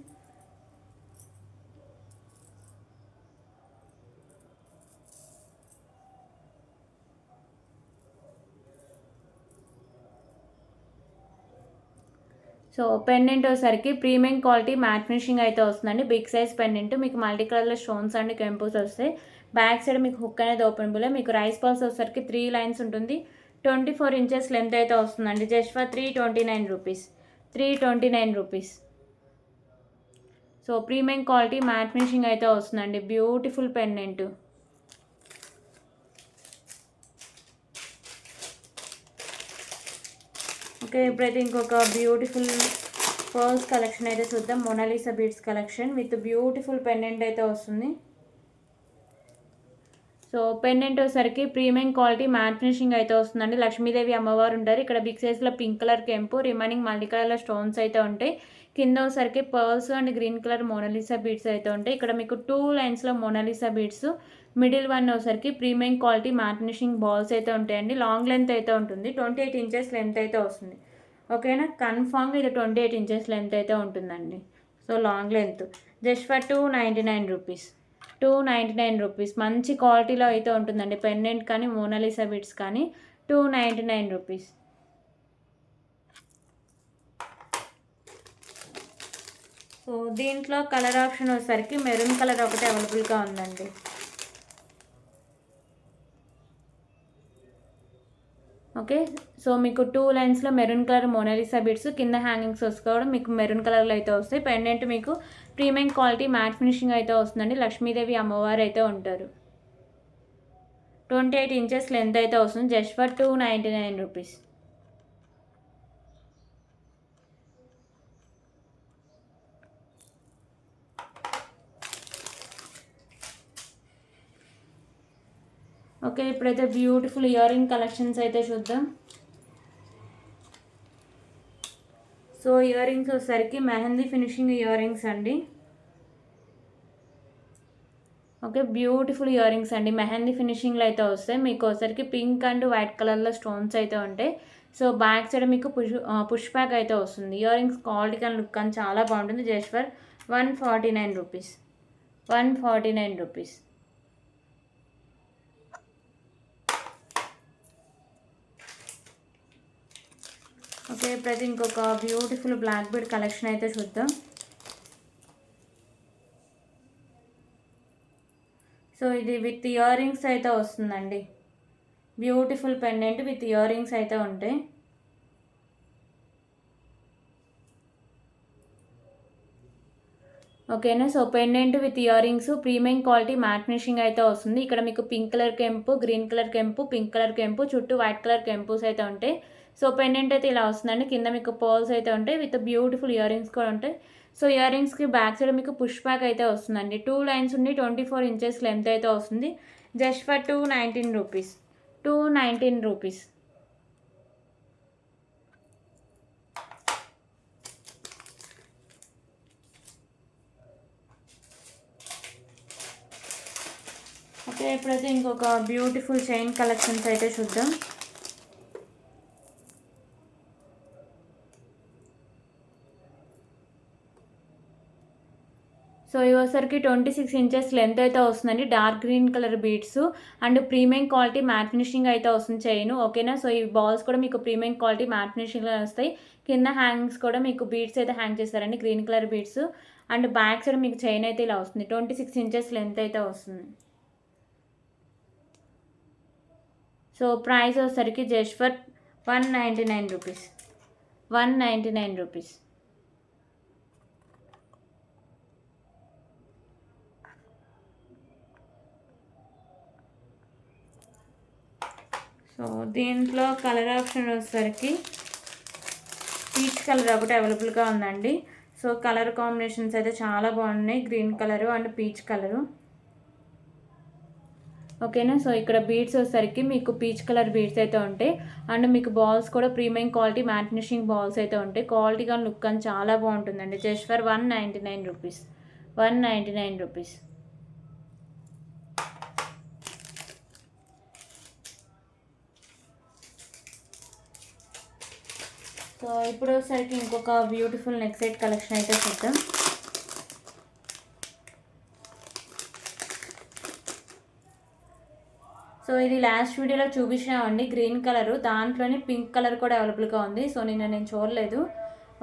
So pendant వచ్చేసరికి ప్రీమియం క్వాలిటీ మ్యాట్ ఫినిషింగ్ అయితే వస్తుందండి. బిగ్ సైజ్ పెండెంట్ మీకు మల్టీ కలర్లో స్టోన్స్ అండ్ కెంపుస్ వస్తాయి. బ్యాక్ సైడ్ మీకు హుక్ అనేది ఓపెనబుల్. మీకు రైస్ పల్స్ వచ్చేసరికి 3 లైన్స్ ఉంటుంది. 24 ఇంచెస్ లెంత్ అయితే వస్తుందండి. Just for 329 rupees. 329 rupees. So premium quality matte finishing అయితే వస్తుందండి. Beautiful pendant. ఓకే, ఇప్పుడైతే ఇంకొక బ్యూటిఫుల్ పర్ల్స్ కలెక్షన్ అయితే చూద్దాం. Mona Lisa beads collection with beautiful pendant అయితే వస్తుంది. సో పెండెంట్ వచ్చేసరికి ప్రీమియం క్వాలిటీ మ్యాట్ ఫినిషింగ్ అయితే వస్తుందండి. లక్ష్మీదేవి అమ్మవారు ఉంటారు. ఇక్కడ బిగ్ సైజ్లో పింక్ కలర్ కెంపు, రిమైనింగ్ మల్టీ కలర్లో స్టోన్స్ అయితే ఉంటాయి. కింద వచ్చేసరికి pearls and green colour Mona Lisa beads అయితే ఉంటాయి. ఇక్కడ మీకు 2 లైన్స్లో మోనాలిసా బీడ్స్, మిడిల్ వన్ వచ్చేసరికి premium quality matte finishing balls అయితే ఉంటాయండి. లాంగ్ లెంత్ అయితే ఉంటుంది. 28 ఇంచెస్ లెంత్ అయితే వస్తుంది. ఓకేనా, కన్ఫామ్గా ఇది 28 ఇంచెస్ లెంత్ అయితే ఉంటుందండి. So long length. Just for 299 rupees. 299 rupees. మంచి క్వాలిటీలో అయితే ఉంటుందండి. పెండెంట్ కానీ మోనాలిసా బిట్స్ కానీ 299 రూపీస్. సో దీంట్లో కలర్ ఆప్షన్ వచ్చేసరికి మెరూన్ కలర్ ఒకటి అవైలబుల్గా ఉందండి. ఓకే, సో మీకు 2 లైన్స్లో మెరూన్ కలర్ మోనాలిసా బిట్స్, కింద హ్యాంగింగ్స్ వసుకోవడం మీకు మెరూన్ కలర్లో అయితే వస్తాయి. పెండెంట్ మీకు ప్రీమియం క్వాలిటీ మ్యాట్ ఫినిషింగ్ అయితే వస్తుందండి. లక్ష్మీదేవి అమ్మవారు అయితే ఉంటారు. 28 ఇంచెస్ లెంత్ అయితే వస్తుంది. Just for 299 rupees. ఓకే, ఇప్పుడైతే బ్యూటిఫుల్ ఇయర్ రింగ్ కలెక్షన్స్ అయితే చూద్దాం. సో ఇయర్ రింగ్స్ వచ్చేసరికి మెహందీ ఫినిషింగ్ ఇయర్ రింగ్స్ అండి. ఓకే, బ్యూటిఫుల్ ఇయర్ రింగ్స్ అండి. మెహందీ ఫినిషింగ్లో అయితే వస్తాయి. మీకు వచ్చేసరికి పింక్ అండ్ వైట్ కలర్లో స్టోన్స్ అయితే ఉంటాయి. సో బ్యాక్ సైడ్ మీకు పుష్ బ్యాక్ అయితే వస్తుంది. ఇయర్ రింగ్స్ క్వాలిటీ కానీ లుక్ కానీ చాలా బాగుంటుంది. Just for 149 rupees. 149 rupees. Okay, ఇప్పుడైతే ఇంకొక బ్యూటిఫుల్ బ్లాక్ బీడ్ కలెక్షన్ అయితే చూద్దాం. సో ఇది విత్ ఇయర్ రింగ్స్ అయితే వస్తుందండి. Beautiful pendant with ear rings అయితే ఉంటాయి. ఓకేనా, so pendant with ear rings premium quality matte finishing అయితే వస్తుంది. ఇక్కడ మీకు పింక్ కలర్ కెంపు, గ్రీన్ కలర్ కెంపు, పింక్ కలర్ కెంపు, చుట్టూ వైట్ కలర్ కెంపుస్ అయితే ఉంటాయి. సో పెండెంట్ అయితే ఇలా వస్తుందండి. కింద మీకు పర్ల్స్ అయితే ఉంటాయి. విత్ బ్యూటిఫుల్ ఇయర్ రింగ్స్ కూడా ఉంటాయి. సో ఇయర్ రింగ్స్కి బ్యాక్ సైడ్ మీకు పుష్ బ్యాక్ అయితే వస్తుందండి. 2 లైన్స్ ఉండి 24 ఇంచెస్ లెంత్ అయితే వస్తుంది. Just for 219 rupees. 219 rupees. Okay, ఇప్పుడైతే ఇంకొక బ్యూటిఫుల్ చైన్ కలెక్షన్స్ అయితే చూద్దాం. సో ఇవసరికి 26 ఇంచెస్ లెంత్ అయితే వస్తుందండి. Dark green colour beads and premium quality matte finishing అయితే వస్తుంది చైన్. ఓకేనా, సో ఈ బాల్స్ కూడా మీకు ప్రీమియం క్వాలిటీ మ్యాట్ ఫినిషింగ్లో వస్తాయి. కింద హ్యాంగింగ్స్ కూడా మీకు బీడ్స్ అయితే హ్యాంగ్ చేస్తారండి, green colour beads. And back side మీకు చైన్ అయితే ఇలా వస్తుంది. 26 ఇంచెస్ లెంత్ అయితే వస్తుంది. సో ప్రైస్ వచ్చేసరికి just for 199 rupees. 199 rupees. So దీంట్లో కలర్ ఆప్షన్ వచ్చేసరికి పీచ్ కలర్ ఒకటి అవైలబుల్గా ఉందండి. సో కలర్ కాంబినేషన్స్ అయితే చాలా బాగున్నాయి. Green colour and peach colour. ఓకేనా, సో ఇక్కడ బీడ్స్ వచ్చేసరికి మీకు పీచ్ కలర్ బీడ్స్ అయితే ఉంటాయి. అండ్ మీకు బాల్స్ కూడా premium quality matte finishing balls అయితే ఉంటాయి. క్వాలిటీ కానీ లుక్ కానీ చాలా బాగుంటుందండి. Just for 199 rupees. 199 rupees. So so ఇప్పుడు వచ్చేసరికి ఇంకొక బ్యూటిఫుల్ నెక్ సెట్ కలెక్షన్ అయితే చూద్దాం. సో ఇది లాస్ట్ వీడియోలో చూపించామండి గ్రీన్ కలర్, దాంట్లోనే పింక్ కలర్ కూడా అవైలబుల్గా ఉంది. సో నేను చూడలేదు.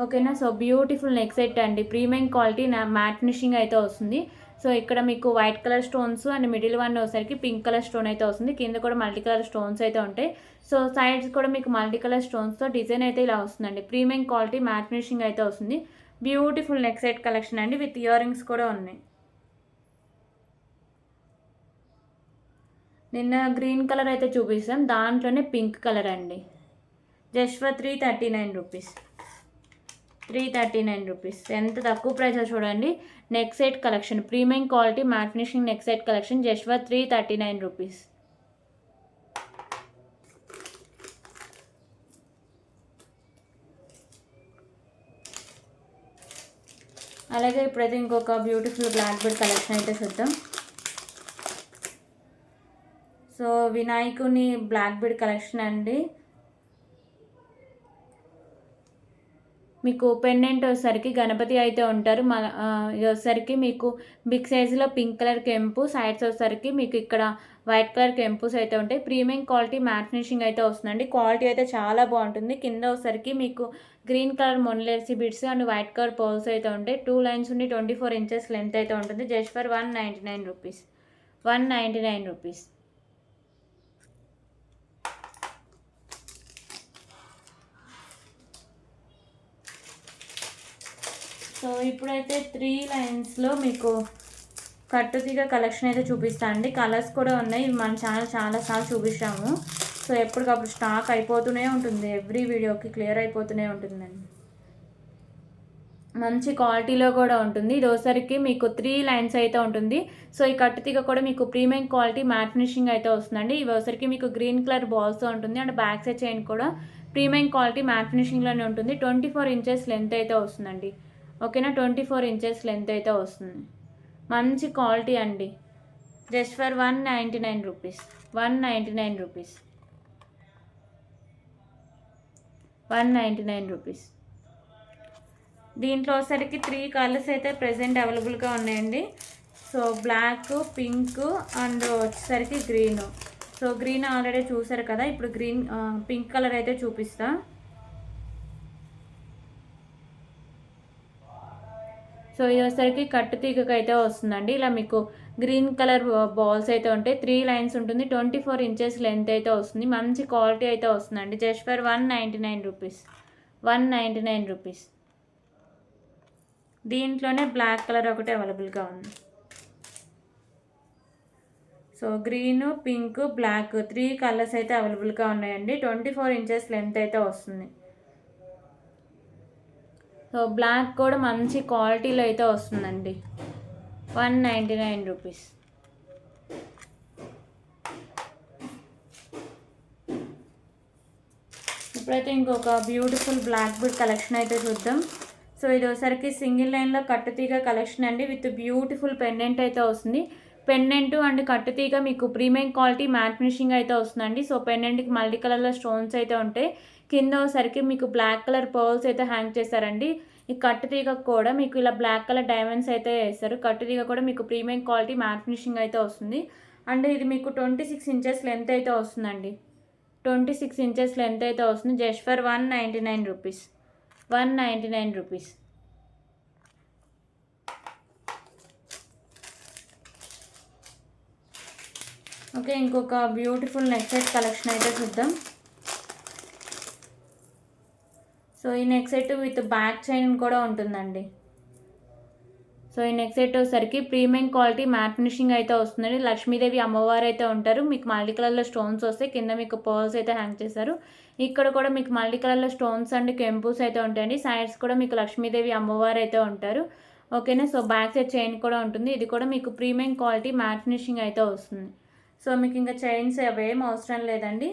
ఓకేనా. సో బ్యూటిఫుల్ నెక్ సెట్ అండి, ప్రీమియం క్వాలిటీ మ్యాట్ ఫినిషింగ్ అయితే వస్తుంది. సో ఇక్కడ మీకు white colour stones and middle one వచ్చేసరికి పింక్ కలర్ స్టోన్ అయితే వస్తుంది. కింద కూడా మల్టీ కలర్ స్టోన్స్ అయితే ఉంటాయి. సో సైడ్స్ కూడా మీకు మల్టీ కలర్ స్టోన్స్తో డిజైన్ అయితే ఇలా వస్తుందండి. ప్రీమియం క్వాలిటీ మ్యాట్ ఫినిషింగ్ అయితే వస్తుంది. బ్యూటిఫుల్ నెక్ సెట్ కలెక్షన్ అండి, విత్ ఇయర్ రింగ్స్ కూడా ఉన్నాయి. నిన్న గ్రీన్ కలర్ అయితే చూపిస్తాం, దాంట్లోనే పింక్ కలర్ అండి. Just for 339 rupees. 339 రూపీస్, ఎంత తక్కువ ప్రైస్ చూడండి. Neck set collection, premium quality matte finishing neck set collection just for 339 rupees. అలాగే ఇప్పుడైతే ఇంకొక బ్యూటిఫుల్ బ్లాక్ బెడ్ కలెక్షన్ అయితే చూద్దాం. సో వినాయకుని బ్లాక్ బెడ్ కలెక్షన్ అండి. మీకు పెండెంట్ వచ్చేసరికి గణపతి అయితే ఉంటారు. ఇది వచ్చేసరికి మీకు బిగ్ సైజులో పింక్ కలర్ కెంపు, సైడ్స్ వచ్చేసరికి మీకు ఇక్కడ వైట్ కలర్ కెంపుస్ అయితే ఉంటాయి. ప్రీమియం క్వాలిటీ మ్యాట్ ఫినిషింగ్ అయితే వస్తుందండి. క్వాలిటీ అయితే చాలా బాగుంటుంది. కింద వచ్చేసరికి మీకు గ్రీన్ కలర్ మొనలేసి beads and white colour pearls అయితే ఉంటాయి. 2 లైన్స్ ఉండి 24 ఇంచెస్ లెంత్ అయితే ఉంటుంది. Just for 199 rupees. 199 rupees. So ఇప్పుడైతే 3 లైన్స్లో మీకు కట్టుతీగ కలెక్షన్ అయితే చూపిస్తాను అండి. కలర్స్ కూడా ఉన్నాయి. మన ఛానల్ చాలాసార్లు చూపించాము. సో ఎప్పటికప్పుడు స్టాక్ అయిపోతూనే ఉంటుంది, ఎవ్రీ వీడియోకి క్లియర్ అయిపోతూనే ఉంటుందండి. మంచి క్వాలిటీలో కూడా ఉంటుంది. ఇది ఒకసారికి మీకు 3 లైన్స్ అయితే ఉంటుంది. సో ఈ కట్టుతీగ కూడా మీకు ప్రీమియం క్వాలిటీ మ్యాట్ ఫినిషింగ్ అయితే వస్తుందండి. ఇవి ఒకసారికి మీకు గ్రీన్ కలర్ బాల్స్తో ఉంటుంది. అండ్ బ్యాక్ సైడ్ చైన్ కూడా ప్రీమియం క్వాలిటీ మ్యాట్ ఫినిషింగ్లోనే ఉంటుంది. 24 ఇంచెస్ లెంత్ అయితే వస్తుందండి. ఓకేనా. 24 ఇంచెస్ లెంత్ అయితే వస్తుంది. మంచి క్వాలిటీ అండి. Just for 199 rupees. 199 rupees. 199 rupees. దీంట్లో వచ్చేసరికి 3 కలర్స్ అయితే ప్రెజెంట్ అవైలబుల్గా ఉన్నాయండి. సో బ్లాక్, పింక్ అండ్ వచ్చేసరికి గ్రీన్. సో గ్రీన్ ఆల్రెడీ చూసారు కదా, ఇప్పుడు పింక్ కలర్ అయితే చూపిస్తా. సో ఇది వచ్చేసరికి కట్టుతీగకు అయితే వస్తుందండి. ఇలా మీకు గ్రీన్ కలర్ బాల్స్ అయితే ఉంటాయి. 3 లైన్స్ ఉంటుంది. 24 ఇంచెస్ లెంత్ అయితే వస్తుంది. మంచి క్వాలిటీ అయితే వస్తుందండి. Just for 199 rupees. 199 రూపీస్. దీంట్లోనే బ్లాక్ కలర్ ఒకటి అవైలబుల్గా ఉంది. So green, pink, black 3 colours అయితే అవైలబుల్గా ఉన్నాయండి. 24 ఇంచెస్ లెంత్ అయితే వస్తుంది. సో బ్లాక్ కూడా మంచి క్వాలిటీలో అయితే వస్తుందండి. 199 రూపీస్. ఇప్పుడైతే ఇంకొక బ్యూటిఫుల్ బ్లాక్ బెడ్ కలెక్షన్ అయితే చూద్దాం. సో ఇది ఒకసారికి సింగిల్ లైన్లో కట్టుతీగ కలెక్షన్ అండి, విత్ బ్యూటిఫుల్ పెండెంట్ అయితే వస్తుంది. పెండెంట్ అండ్ కట్టుతీగ మీకు ప్రీమియం క్వాలిటీ మ్యాట్ ఫినిషింగ్ అయితే వస్తుందండి. సో పెండెంట్కి మల్టీ కలర్లో స్టోన్స్ అయితే ఉంటాయి. కింద ఒకసారికి మీకు బ్లాక్ కలర్ పర్ల్స్ అయితే హ్యాంగ్ చేస్తారండి. ఈ కట్టుతీగ కూడా మీకు ఇలా బ్లాక్ కలర్ డైమండ్స్ అయితే వేస్తారు. కట్టుతీగ కూడా మీకు ప్రీమియం క్వాలిటీ మ్యాట్ ఫినిషింగ్ అయితే వస్తుంది. అండ్ ఇది మీకు 26 ఇంచెస్ లెంత్ అయితే వస్తుందండి. 26 ఇంచెస్ లెంత్ అయితే వస్తుంది. Just for 199 rupees. 199 rupees. Okay, ఇంకొక బ్యూటిఫుల్ నెక్ సెట్ కలెక్షన్ అయితే చూద్దాం. సో ఈ neck set with back chain కూడా ఉంటుందండి. సో ఈ నెక్ సెట్ వచ్చేసరికి ప్రీమియం క్వాలిటీ మ్యాట్ ఫినిషింగ్ అయితే వస్తుందండి. లక్ష్మీదేవి అమ్మవారు అయితే ఉంటారు. మీకు మల్టీ కలర్లో స్టోన్స్ వస్తాయి. కింద మీకు పర్ల్స్ అయితే హ్యాంగ్ చేస్తారు. ఇక్కడ కూడా మీకు మల్టీ కలర్లో స్టోన్స్ అండ్ కెంపుస్ అయితే ఉంటాయండి. సైడ్స్ కూడా మీకు లక్ష్మీదేవి అమ్మవారు అయితే ఉంటారు. ఓకేనా. సో బ్యాక్ సైడ్ చైన్ కూడా ఉంటుంది. ఇది కూడా మీకు ప్రీమియం క్వాలిటీ మ్యాట్ ఫినిషింగ్ అయితే వస్తుంది. సో మీకు ఇంకా చైన్స్ అవేం అవసరం లేదండి.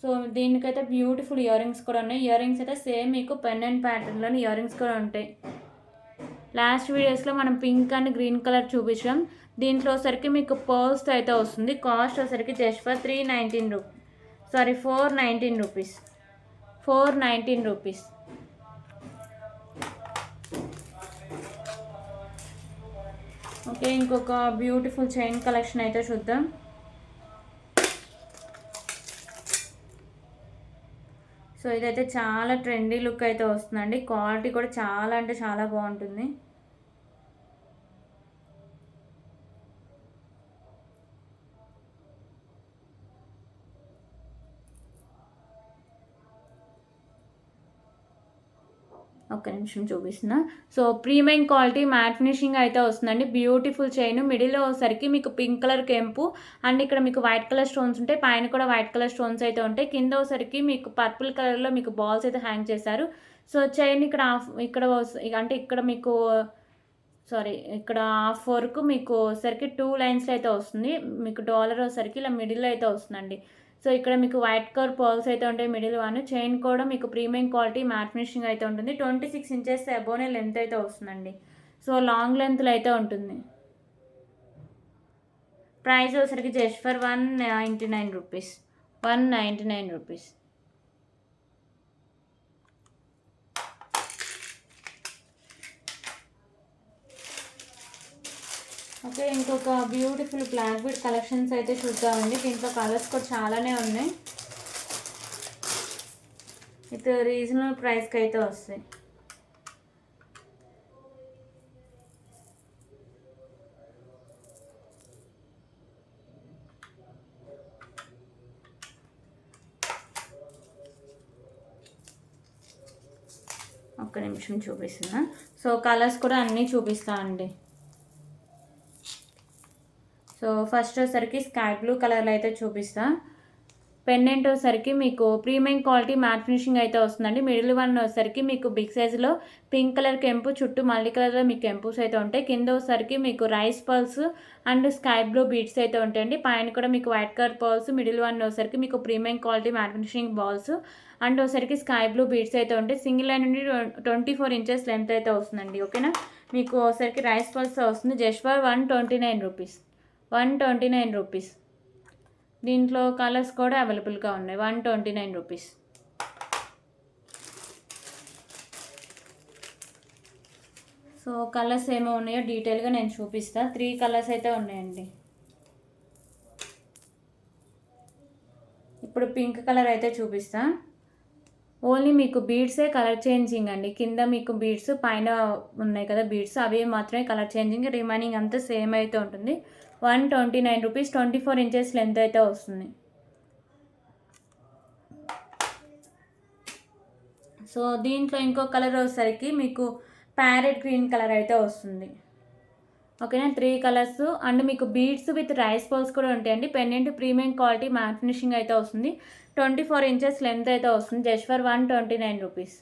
సో దీనికైతే బ్యూటిఫుల్ ఇయర్ రింగ్స్ కూడా ఉన్నాయి. ఇయర్ రింగ్స్ అయితే సేమ్ మీకు పెండెంట్ ప్యాటర్న్లోని ఇయర్ రింగ్స్ కూడా ఉంటాయి. లాస్ట్ వీడియోస్లో మనం పింక్ అండ్ గ్రీన్ కలర్ చూపించాం. దీంట్లో సరికి మీకు పర్ల్స్తో అయితే వస్తుంది. కాస్ట్ వచ్చేసరికి just for 419 rupees. 419 rupees. Okay, ఇంకొక బ్యూటిఫుల్ చైన్ కలెక్షన్ అయితే చూద్దాం. సో ఇదైతే చాలా ట్రెండీ లుక్ అయితే వస్తుందండి. క్వాలిటీ కూడా చాలా అంటే చాలా బాగుంటుంది. ఒక్క నిమిషం చూపిస్తున్నా. So premium quality matte finishing అయితే వస్తుందండి. బ్యూటిఫుల్ చైన్, మిడిల్లో వచ్చేసరికి మీకు పింక్ కలర్ కెంపు అండ్ ఇక్కడ మీకు వైట్ కలర్ స్టోన్స్ ఉంటాయి. పైన కూడా వైట్ కలర్ స్టోన్స్ అయితే ఉంటాయి. కింద వచ్చేసరికి మీకు పర్పుల్ కలర్లో మీకు బాల్స్ అయితే హ్యాంగ్ చేశారు. సో చైన్ ఇక్కడ అంటే ఇక్కడ మీకు ఇక్కడ హాఫ్ వరకు మీకు వచ్చేసరికి 2 లైన్స్లో అయితే వస్తుంది. మీకు డాలర్ వచ్చేసరికి ఇలా మిడిల్లో అయితే వస్తుందండి. సో ఇక్కడ మీకు వైట్ కలర్ పర్ల్స్ అయితే ఉంటాయి మిడిల్ వన్. చైన్ కూడా మీకు ప్రీమియం క్వాలిటీ మ్యాట్ ఫినిషింగ్ అయితే ఉంటుంది. 26 ఇంచెస్ అబోనే లెంత్ అయితే వస్తుందండి. సో లాంగ్ లెంత్లో అయితే ఉంటుంది. ప్రైస్ వచ్చేసరికి just for 199 rupees. 199 rupees. Okay, ఇంకొక బ్యూటిఫుల్ బ్లాక్ బీడ్ కలెక్షన్స్ అయితే చూద్దామండి. దీంట్లో కలర్స్ కూడా చాలానే ఉన్నాయి. ఇది రీజనబుల్ ప్రైస్కి అయితే వస్తాయి. ఒక్క నిమిషం చూపిస్తున్నా. సో కలర్స్ కూడా అన్నీ చూపిస్తా అండి. సో ఫస్ట్ వచ్చేసరికి స్కై బ్లూ కలర్లో అయితే చూపిస్తా. పెండెంట్ వచ్చేసరికి మీకు ప్రీమియం క్వాలిటీ మ్యాట్ ఫినిషింగ్ అయితే వస్తుందండి. మిడిల్ వన్ వచ్చేసరికి మీకు బిగ్ సైజ్లో పింక్ కలర్ కెంపు, చుట్టూ మల్టీ కలర్లో మీకు కెంపుస్ అయితే ఉంటాయి. కింద వచ్చేసరికి మీకు rice pearls and sky blue beads అయితే ఉంటాయండి. పైన కూడా మీకు white colour pearls, middle one వచ్చేసరికి మీకు premium quality matte finishing balls and వచ్చేసరికి స్కై బ్లూ బీడ్స్ అయితే ఉంటాయి. సింగిల్ లైన్ నుండి 24 ఇంచెస్ లెంత్ అయితే వస్తుందండి. ఓకేనా, మీకు వచ్చేసరికి రైస్ పర్ల్స్ వస్తుంది. Just for 129 rupees. 129 రూపీస్. దీంట్లో కలర్స్ కూడా అవైలబుల్గా ఉన్నాయి. 129 రూపీస్. సో కలర్స్ ఏమో ఉన్నాయో డీటెయిల్గా నేను చూపిస్తాను. 3 కలర్స్ అయితే ఉన్నాయండి. ఇప్పుడు పింక్ కలర్ అయితే చూపిస్తా. ఓన్లీ మీకు బీడ్సే కలర్ చేంజింగ్ అండి. కింద మీకు బీడ్స్, పైన ఉన్నాయి కదా బీడ్స్, అవి మాత్రమే కలర్ చేంజింగ్. రిమైనింగ్ అంతా సేమ్ అయితే ఉంటుంది. 129 రూపీస్. 24 ఇంచెస్ లెంత్ అయితే వస్తుంది. సో దీంట్లో ఇంకో కలర్ వచ్చేసరికి మీకు ప్యారెట్ గ్రీన్ కలర్ అయితే వస్తుంది. ఓకేనా, 3 కలర్స్ అండ్ మీకు బీడ్స్ విత్ రైస్ బాల్స్ కూడా ఉంటాయండి. Pendant premium quality matte finishing అయితే వస్తుంది. 24 ఇంచెస్ లెంత్ అయితే వస్తుంది. Just for 129 rupees.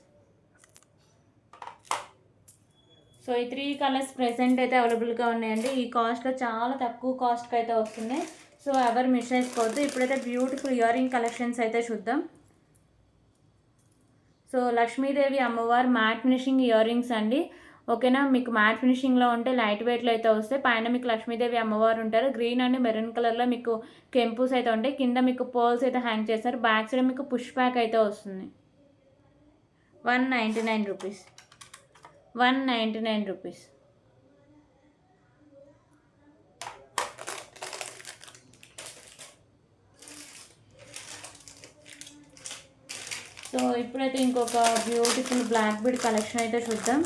సో ఈ 3 కలర్స్ ప్రెసెంట్ అయితే అవైలబుల్గా ఉన్నాయండి. ఈ కాస్ట్లో చాలా తక్కువ కాస్ట్కి అయితే వస్తున్నాయి. సో ఎవరు మిస్ చేసుకోవద్దు. ఇప్పుడైతే బ్యూటిఫుల్ ఇయర్ రింగ్ కలెక్షన్స్ అయితే చూద్దాం. సో లక్ష్మీదేవి అమ్మవారు మ్యాట్ ఫినిషింగ్ ఇయర్ రింగ్స్ అండి. ఓకేనా, మీకు మ్యాట్ ఫినిషింగ్లో ఉంటే లైట్ వెయిట్లో అయితే వస్తాయి. పైన మీకు లక్ష్మీదేవి అమ్మవారు ఉంటారు. గ్రీన్ అండ్ మెరూన్ కలర్లో మీకు కెంపుస్ అయితే ఉంటాయి. కింద మీకు పర్ల్స్ అయితే హ్యాంగ్ చేస్తారు. బ్యాక్ సైడ్ మీకు పుష్ బ్యాక్ అయితే వస్తుంది. 199 రూపీస్. 199 రూపీస్. సో ఇప్పుడైతే ఇంకొక బ్యూటిఫుల్ బ్లాక్ బీడ్ కలెక్షన్ అయితే చూద్దాం.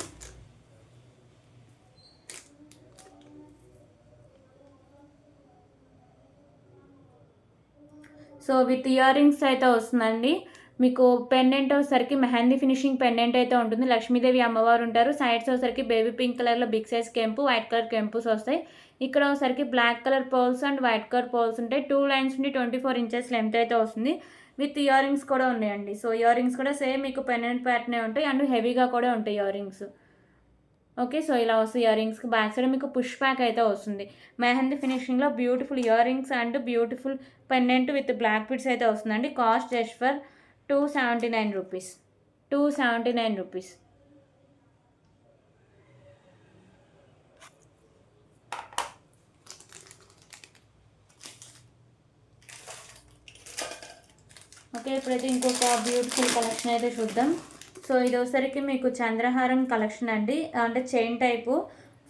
సో విత్ ఇయర్ రింగ్స్ అయితే వస్తుందండి. మీకు పెండెంట్ వచ్చేసరికి మెహందీ ఫినిషింగ్ పెండెంట్ అయితే ఉంటుంది. లక్ష్మీదేవి అమ్మవారు ఉంటారు. సైడ్స్ వచ్చేసరికి బేబీ పింక్ కలర్లో బిగ్ సైజ్ కెంపు, వైట్ కలర్ కెంపుస్ వస్తాయి. ఇక్కడ వచ్చేసరికి black colour pearls and white colour pearls ఉంటాయి. 2 లైన్స్ నుండి 24 ఇంచెస్ లెంత్ అయితే వస్తుంది. విత్ ఇయర్ రింగ్స్ కూడా ఉన్నాయండి. సో ఇయర్ రింగ్స్ కూడా సేమ్ మీకు పెండెంట్ ప్యాటర్నే ఉంటాయి అండ్ హెవీగా కూడా ఉంటాయి ఇయర్ రింగ్స్. ఓకే, సో ఇలా వస్తాయి ఇయర్ రింగ్స్కి. బ్యాక్ సైడ్ మీకు పుష్ బ్యాక్ అయితే వస్తుంది. మెహందీ ఫినిషింగ్లో beautiful earrings and beautiful pendant with black beads అయితే వస్తుందండి. Cost just for 279 rupees. 279 rupees. Okay, ఇప్పుడైతే ఇంకొక బ్యూటిఫుల్ కలెక్షన్ అయితే చూద్దాం. సో ఇది వచ్చేసరికి మీకు చంద్రహారం కలెక్షన్ అండి, అంటే చైన్ టైపు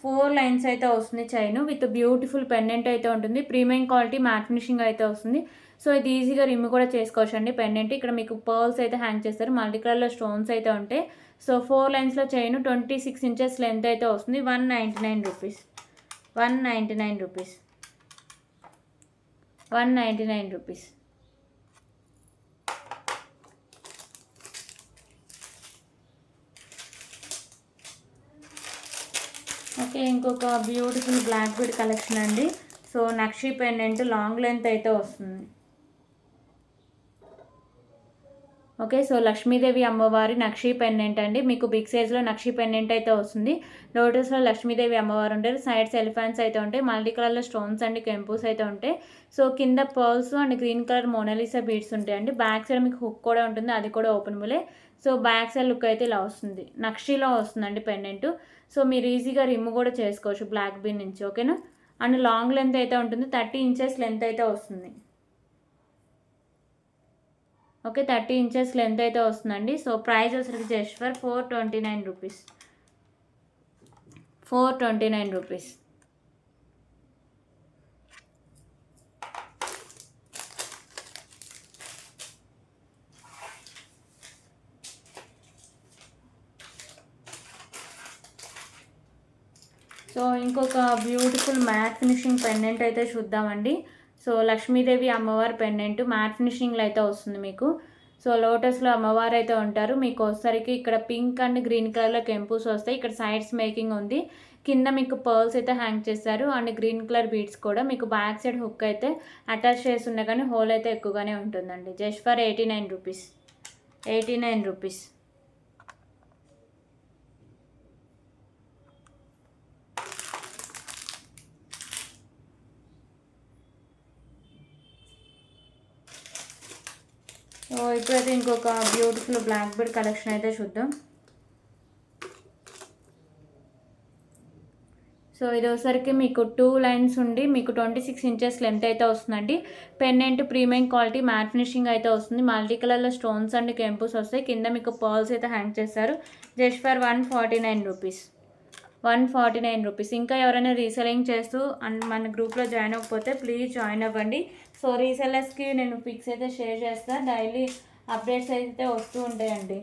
4 లైన్స్ అయితే వస్తుంది చైన్ విత్ బ్యూటిఫుల్ పెండెంట్ అయితే ఉంటుంది. ప్రీమియం క్వాలిటీ మ్యాట్ ఫినిషింగ్ అయితే వస్తుంది. సో ఇది ఈజీగా రిమూవ్ కూడా చేసుకోవచ్చు అండి పెండెంట్. ఇక్కడ మీకు పర్ల్స్ అయితే హ్యాంగ్ చేస్తారు, మల్టీ కలర్లో స్టోన్స్ అయితే ఉంటాయి. సో 4 లైన్స్లో చైన్ 26 ఇంచెస్ లెంత్ అయితే వస్తుంది. 199 రూపీస్, 199 రూపీస్, 199 రూపీస్. ఓకే, ఇంకొక బ్యూటిఫుల్ బ్లాక్ బీడ్ కలెక్షన్ అండి. సో నక్షి పెండెంట్ లాంగ్ లెంత్ అయితే వస్తుంది. ఓకే, సో లక్ష్మీదేవి అమ్మవారి నక్షి పెండెంట్ అండి. మీకు బిగ్ సైజ్లో నక్షి పెండెంట్ అయితే వస్తుంది. లోటస్లో లక్ష్మీదేవి అమ్మవారు ఉంటారు, సైడ్స్ ఎలిఫెంట్స్ అయితే ఉంటాయి, మల్టీ కలర్లో స్టోన్స్ అండ్ కెంపుస్ అయితే ఉంటాయి. సో కింద pearls and green colour Mona Lisa beads ఉంటాయండి. బ్యాక్ సైడ్ మీకు హుక్ కూడా ఉంటుంది, అది కూడా ఓపెనబులే. సో బ్యాక్ సైడ్ లుక్ అయితే ఇలా వస్తుంది, నక్షిలో వస్తుందండి పెండెంట్. సో మీరు ఈజీగా రిమూవ్ కూడా చేసుకోవచ్చు బ్లాక్ బీన్ నుంచి. ఓకేనా, అండ్ లాంగ్ లెంత్ అయితే ఉంటుంది, 30 ఇంచెస్ లెంత్ అయితే వస్తుంది. ఓకే, 30 ఇంచెస్ లెంత్ అయితే వస్తుందండి. సో ప్రైస్ వచ్చరికి just for 429 rupees, 429 rupees. So ఇంకొక బ్యూటిఫుల్ మ్యాట్ ఫినిషింగ్ పెండెంట్ అయితే చూద్దామండి. సో లక్ష్మీదేవి అమ్మవారి పెండెంట్ మ్యాట్ ఫినిషింగ్లో అయితే వస్తుంది మీకు. సో లోటస్లో అమ్మవారు అయితే ఉంటారు. మీకు వచ్చేసరికి ఇక్కడ పింక్ అండ్ గ్రీన్ కలర్లో కెంపుస్ వస్తాయి. ఇక్కడ సైడ్స్ మేకింగ్ ఉంది, కింద మీకు పర్ల్స్ అయితే హ్యాంగ్ చేస్తారు అండ్ గ్రీన్ కలర్ బీడ్స్ కూడా. మీకు బ్యాక్ సైడ్ హుక్ అయితే అటాచ్ చేసి ఉన్నా కానీ హోల్ అయితే ఎక్కువగానే ఉంటుందండి. Just for 89 rupees, 89 rupees. So ఇప్పుడైతే ఇంకొక బ్యూటిఫుల్ బ్లాక్ బీడ్ కలెక్షన్ అయితే చూద్దాం. సో ఇది వచ్చరికి మీకు 2 లైన్స్ ఉండి మీకు 26 ఇంచెస్ లెంత్ అయితే వస్తుందండి. Pendant premium quality matte finishing అయితే వస్తుంది. మల్టీ కలర్లో స్టోన్స్ అండ్ కెంపుస్ వస్తాయి, కింద మీకు పర్ల్స్ అయితే హ్యాంగ్ చేస్తారు. Just for 149 rupees, 149 rupees. ఇంకా ఎవరైనా రీసెలింగ్ చేస్తూ అండ్ మన గ్రూప్లో జాయిన్ అవ్వకపోతే ప్లీజ్ జాయిన్ అవ్వండి. సో రీసెలర్స్కి నేను పిక్స్ అయితే షేర్ చేస్తాను, డైలీ అప్డేట్స్ అయితే వస్తూ ఉంటాయండి.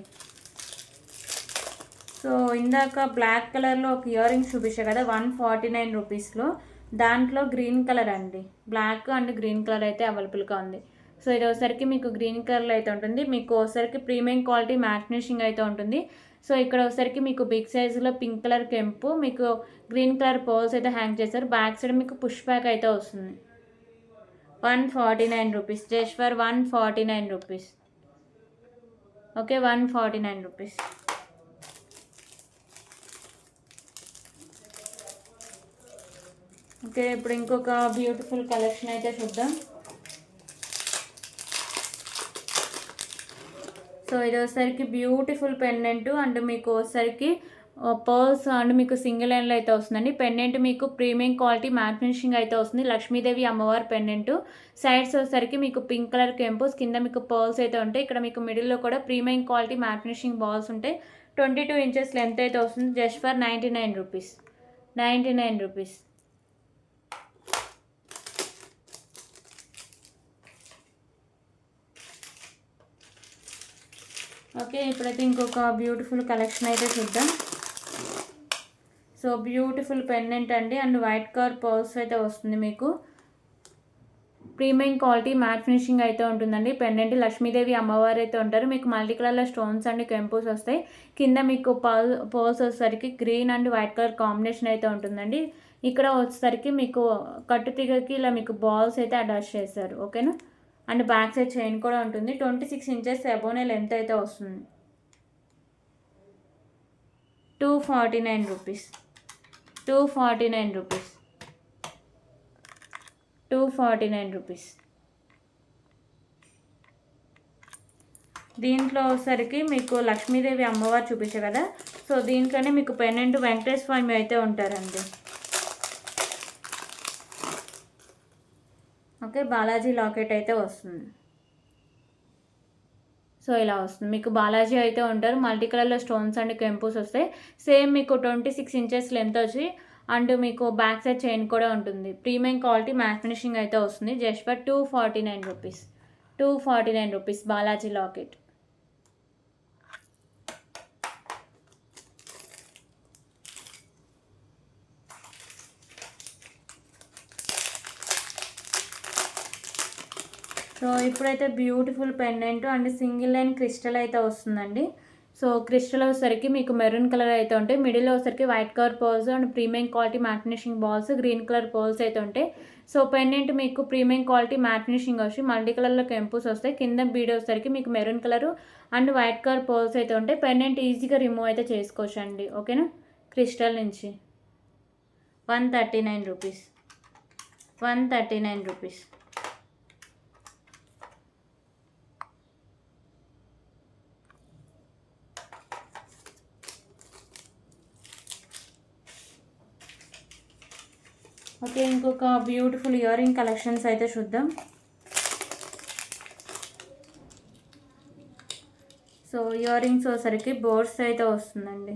సో ఇందాక బ్లాక్ కలర్లో ఒక ఇయర్ రింగ్స్ చూపించాను కదా 149 రూపీస్లో, దాంట్లో గ్రీన్ కలర్ అండి, బ్లాక్ అండ్ గ్రీన్ కలర్ అయితే అవైలబుల్గా ఉంది. సో ఇది ఒకసారికి మీకు గ్రీన్ కలర్లో అయితే ఉంటుంది. మీకు ఒకసారికి ప్రీమియం క్వాలిటీ మ్యాట్ ఫినిషింగ్ అయితే ఉంటుంది. సో ఇక్కడ ఒకసారికి మీకు బిగ్ సైజులో పింక్ కలర్ కెంపు, మీకు గ్రీన్ కలర్ పర్ల్స్ అయితే హ్యాంగ్ చేస్తారు. బ్యాక్ సైడ్ మీకు పుష్ బ్యాక్ అయితే వస్తుంది. 149 rupees, just for 149 rupees. Okay, 149 rupees. Okay, ఇప్పుడు ఇంకొక బ్యూటిఫుల్ కలెక్షన్ అయితే చూద్దాం. సో ఇది వచ్చేసరికి బ్యూటిఫుల్ పెండెంట్ అండ్ మీకు వచ్చేసరికి పర్ల్స్ అండ్ మీకు సింగిల్ లైన్లో అయితే వస్తుందండి. పెండెంట్ మీకు ప్రీమియం క్వాలిటీ మ్యాట్ ఫినిషింగ్ అయితే వస్తుంది. లక్ష్మీదేవి అమ్మవారి పెండెంట్. సైడ్స్ వచ్చేసరికి మీకు పింక్ కలర్ కెంపుస్, కింద మీకు పర్ల్స్ అయితే ఉంటాయి. ఇక్కడ మీకు మిడిల్లో కూడా premium quality matte finishing balls ఉంటాయి. 22 ఇంచెస్ లెంత్ అయితే వస్తుంది. Just for 99 rupees, 99 rupees. Okay, ఇప్పుడైతే ఇంకొక బ్యూటిఫుల్ కలెక్షన్ అయితే చూద్దాం. సో బ్యూటిఫుల్ పెండెంట్ అండి అండ్ వైట్ కలర్ పర్ల్స్ అయితే వస్తుంది. మీకు ప్రీమియం క్వాలిటీ మ్యాట్ ఫినిషింగ్ అయితే ఉంటుందండి. పెండెంట్ లక్ష్మీదేవి అమ్మవారు అయితే ఉంటారు. మీకు మల్టీ కలర్లో స్టోన్స్ అండ్ కెంపుస్ వస్తాయి. కింద మీకు పర్ల్స్ వచ్చేసరికి green and white colour combination అయితే ఉంటుందండి. ఇక్కడ వచ్చేసరికి మీకు కట్టుతీగకి ఇలా మీకు బాల్స్ అయితే అటాచ్ చేస్తారు. ఓకేనా, అండ్ బ్యాక్ సైడ్ చైన్ కూడా ఉంటుంది. 26 ఇంచెస్ అబోనే లెంత్ అయితే వస్తుంది. 249 రూపీస్, 249 రూపీస్, 249 రూపీస్. దీంట్లో వచ్చేసరికి మీకు లక్ష్మీదేవి అమ్మవారు చూపించారు కదా, సో దీంట్లోనే మీకు పెండెంట్ వెంకటేశ్వర స్వామి అయితే ఉంటారండి. ఓకే, బాలాజీ లాకెట్ అయితే వస్తుంది. సో ఇలా వస్తుంది. మీకు బాలాజీ అయితే ఉంటారు. మల్టీ కలర్‌లో స్టోన్స్ అండ్ కెంపుస్ వస్తాయి. సేమ్ మీకు 26 ఇంచెస్ లెంత్ వచ్చి అండ్ మీకు బ్యాక్ సైడ్ చైన్ కూడా ఉంటుంది. ప్రీమియం క్వాలిటీ మ్యాట్ ఫినిషింగ్ అయితే వస్తుంది. Just for 249 rupees. 249 rupees Balaji locket. So ఇప్పుడైతే beautiful pendant and single line crystal అయితే వస్తుందండి. సో క్రిస్టల్ వచ్చేసరికి మీకు మెరూన్ కలర్ అయితే ఉంటాయి. మిడిల్లో వచ్చేసరికి white colour pearls and premium quality matte finishing balls, green colour pearls అయితే ఉంటాయి. సో పెండెంట్ మీకు ప్రీమియం క్వాలిటీ మ్యాట్ ఫినిషింగ్ వచ్చి మల్టీ కలర్లో కెంపుస్ వస్తాయి. కింద బీడ్ వచ్చేసరికి మీకు maroon colour and white colour pearls అయితే ఉంటాయి. పెండెంట్ ఈజీగా రిమూవ్ అయితే చేసుకోవచ్చు అండి. ఓకేనా. క్రిస్టల్ నుంచి 139 రూపీస్. 139 రూపీస్. ఓకే, ఇంకొక బ్యూటిఫుల్ ఇయర్ రింగ్ కలెక్షన్స్ అయితే చూద్దాం. సో ఇయర్ రింగ్స్ వచ్చేసరికి బోర్డ్స్ అయితే వస్తుందండి.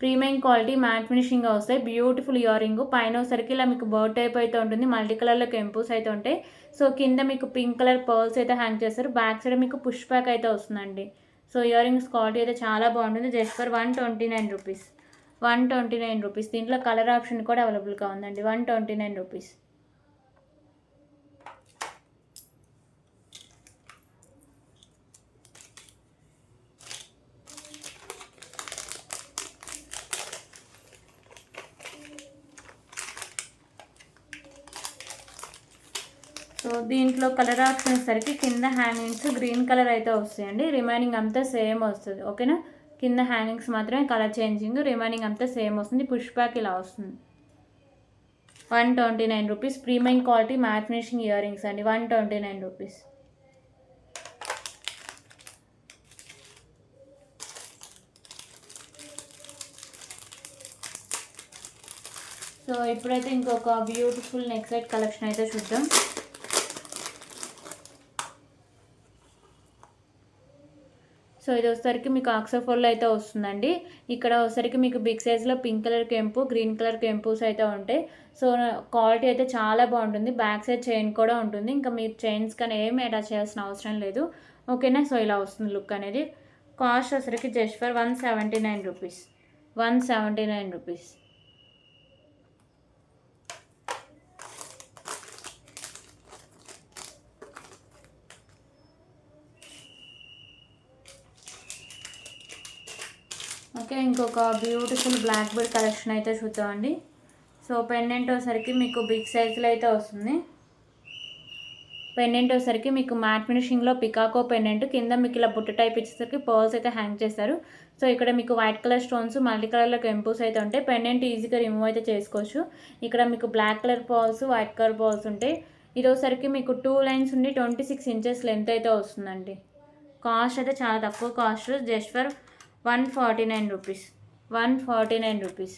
ప్రీమియం క్వాలిటీ మ్యాట్ ఫినిషింగ్గా వస్తాయి. బ్యూటిఫుల్ ఇయర్ రింగ్ పైన వచ్చేసరికి ఇలా మీకు బర్డ్ టైప్ అయితే ఉంటుంది. మల్టీ కలర్లో కెంపుస్ అయితే ఉంటాయి. సో కింద మీకు పింక్ కలర్ పర్ల్స్ అయితే హ్యాంగ్ చేస్తారు. బ్యాక్ సైడ్ మీకు పుష్ బ్యాక్ అయితే వస్తుందండి. సో ఇయర్ రింగ్స్ క్వాలిటీ అయితే చాలా బాగుంటుంది. Just for 129 rupees. 129 రూపీస్. దీంట్లో కలర్ ఆప్షన్ కూడా అవైలబుల్గా ఉందండి. 129 రూపీస్. సో దీంట్లో కలర్ ఆప్షన్ వచ్చేసరికి కింద హ్యాంగింగ్స్ గ్రీన్ కలర్ అయితే వస్తాయండి. రిమైనింగ్ అంతా సేమ్ వస్తుంది. ఓకేనా. కింద హ్యాంగింగ్స్ మాత్రమే కలర్ చేంజింగ్, రిమైనింగ్ అంతా సేమ్ వస్తుంది. పుష్ బ్యాక్ ఇలా వస్తుంది. 129 rupees. Premium quality matte finishing ear rings అండి. 129 రూపీస్. సో ఇప్పుడైతే ఇంకొక బ్యూటిఫుల్ నెక్ సెట్ కలెక్షన్ అయితే చూద్దాం. సో ఇది వచ్చేసరికి మీకు ఆక్సఫోర్లో అయితే వస్తుందండి. ఇక్కడ వచ్చేసరికి మీకు బిగ్ సైజ్లో పింక్ కలర్ కెంపు, గ్రీన్ కలర్ కెంపుస్ అయితే ఉంటాయి. సో క్వాలిటీ అయితే చాలా బాగుంటుంది. బ్యాక్ సైడ్ చైన్ కూడా ఉంటుంది. ఇంకా మీరు చైన్స్ కానీ ఏమి అటాచ్ చేయాల్సిన అవసరం లేదు. ఓకేనా. సో ఇలా వస్తుంది లుక్ అనేది. కాస్ట్ వచ్చేసరికి just for 179 rupees. 179 rupees. Okay, ఇంకొక బ్యూటిఫుల్ బ్లాక్ బెడ్ కలెక్షన్ అయితే చూద్దామండి. సో పెండెంట్ వచ్చేసరికి మీకు బిగ్ సైజ్లో అయితే వస్తుంది. పెండెంట్ వచ్చేసరికి మీకు మ్యాట్ ఫినిషింగ్లో పికాకో పెండెంట్, కింద మీకు ఇలా బుట్ట టైప్ ఇచ్చేసరికి పర్ల్స్ అయితే హ్యాంగ్ చేస్తారు. సో ఇక్కడ మీకు వైట్ కలర్ స్టోన్స్, మల్టీ కలర్లో కెంపుస్ అయితే ఉంటాయి. పెండెంట్ ఈజీగా రిమూవ్ అయితే చేసుకోవచ్చు. ఇక్కడ మీకు black colour pearls, white colour pearls ఉంటాయి. ఇది వచ్చేసరికి మీకు 2 లైన్స్ ఉండి 26 ఇంచెస్ లెంత్ అయితే వస్తుందండి. కాస్ట్ అయితే చాలా తక్కువ cost. Just for 149 rupees. 149 rupees.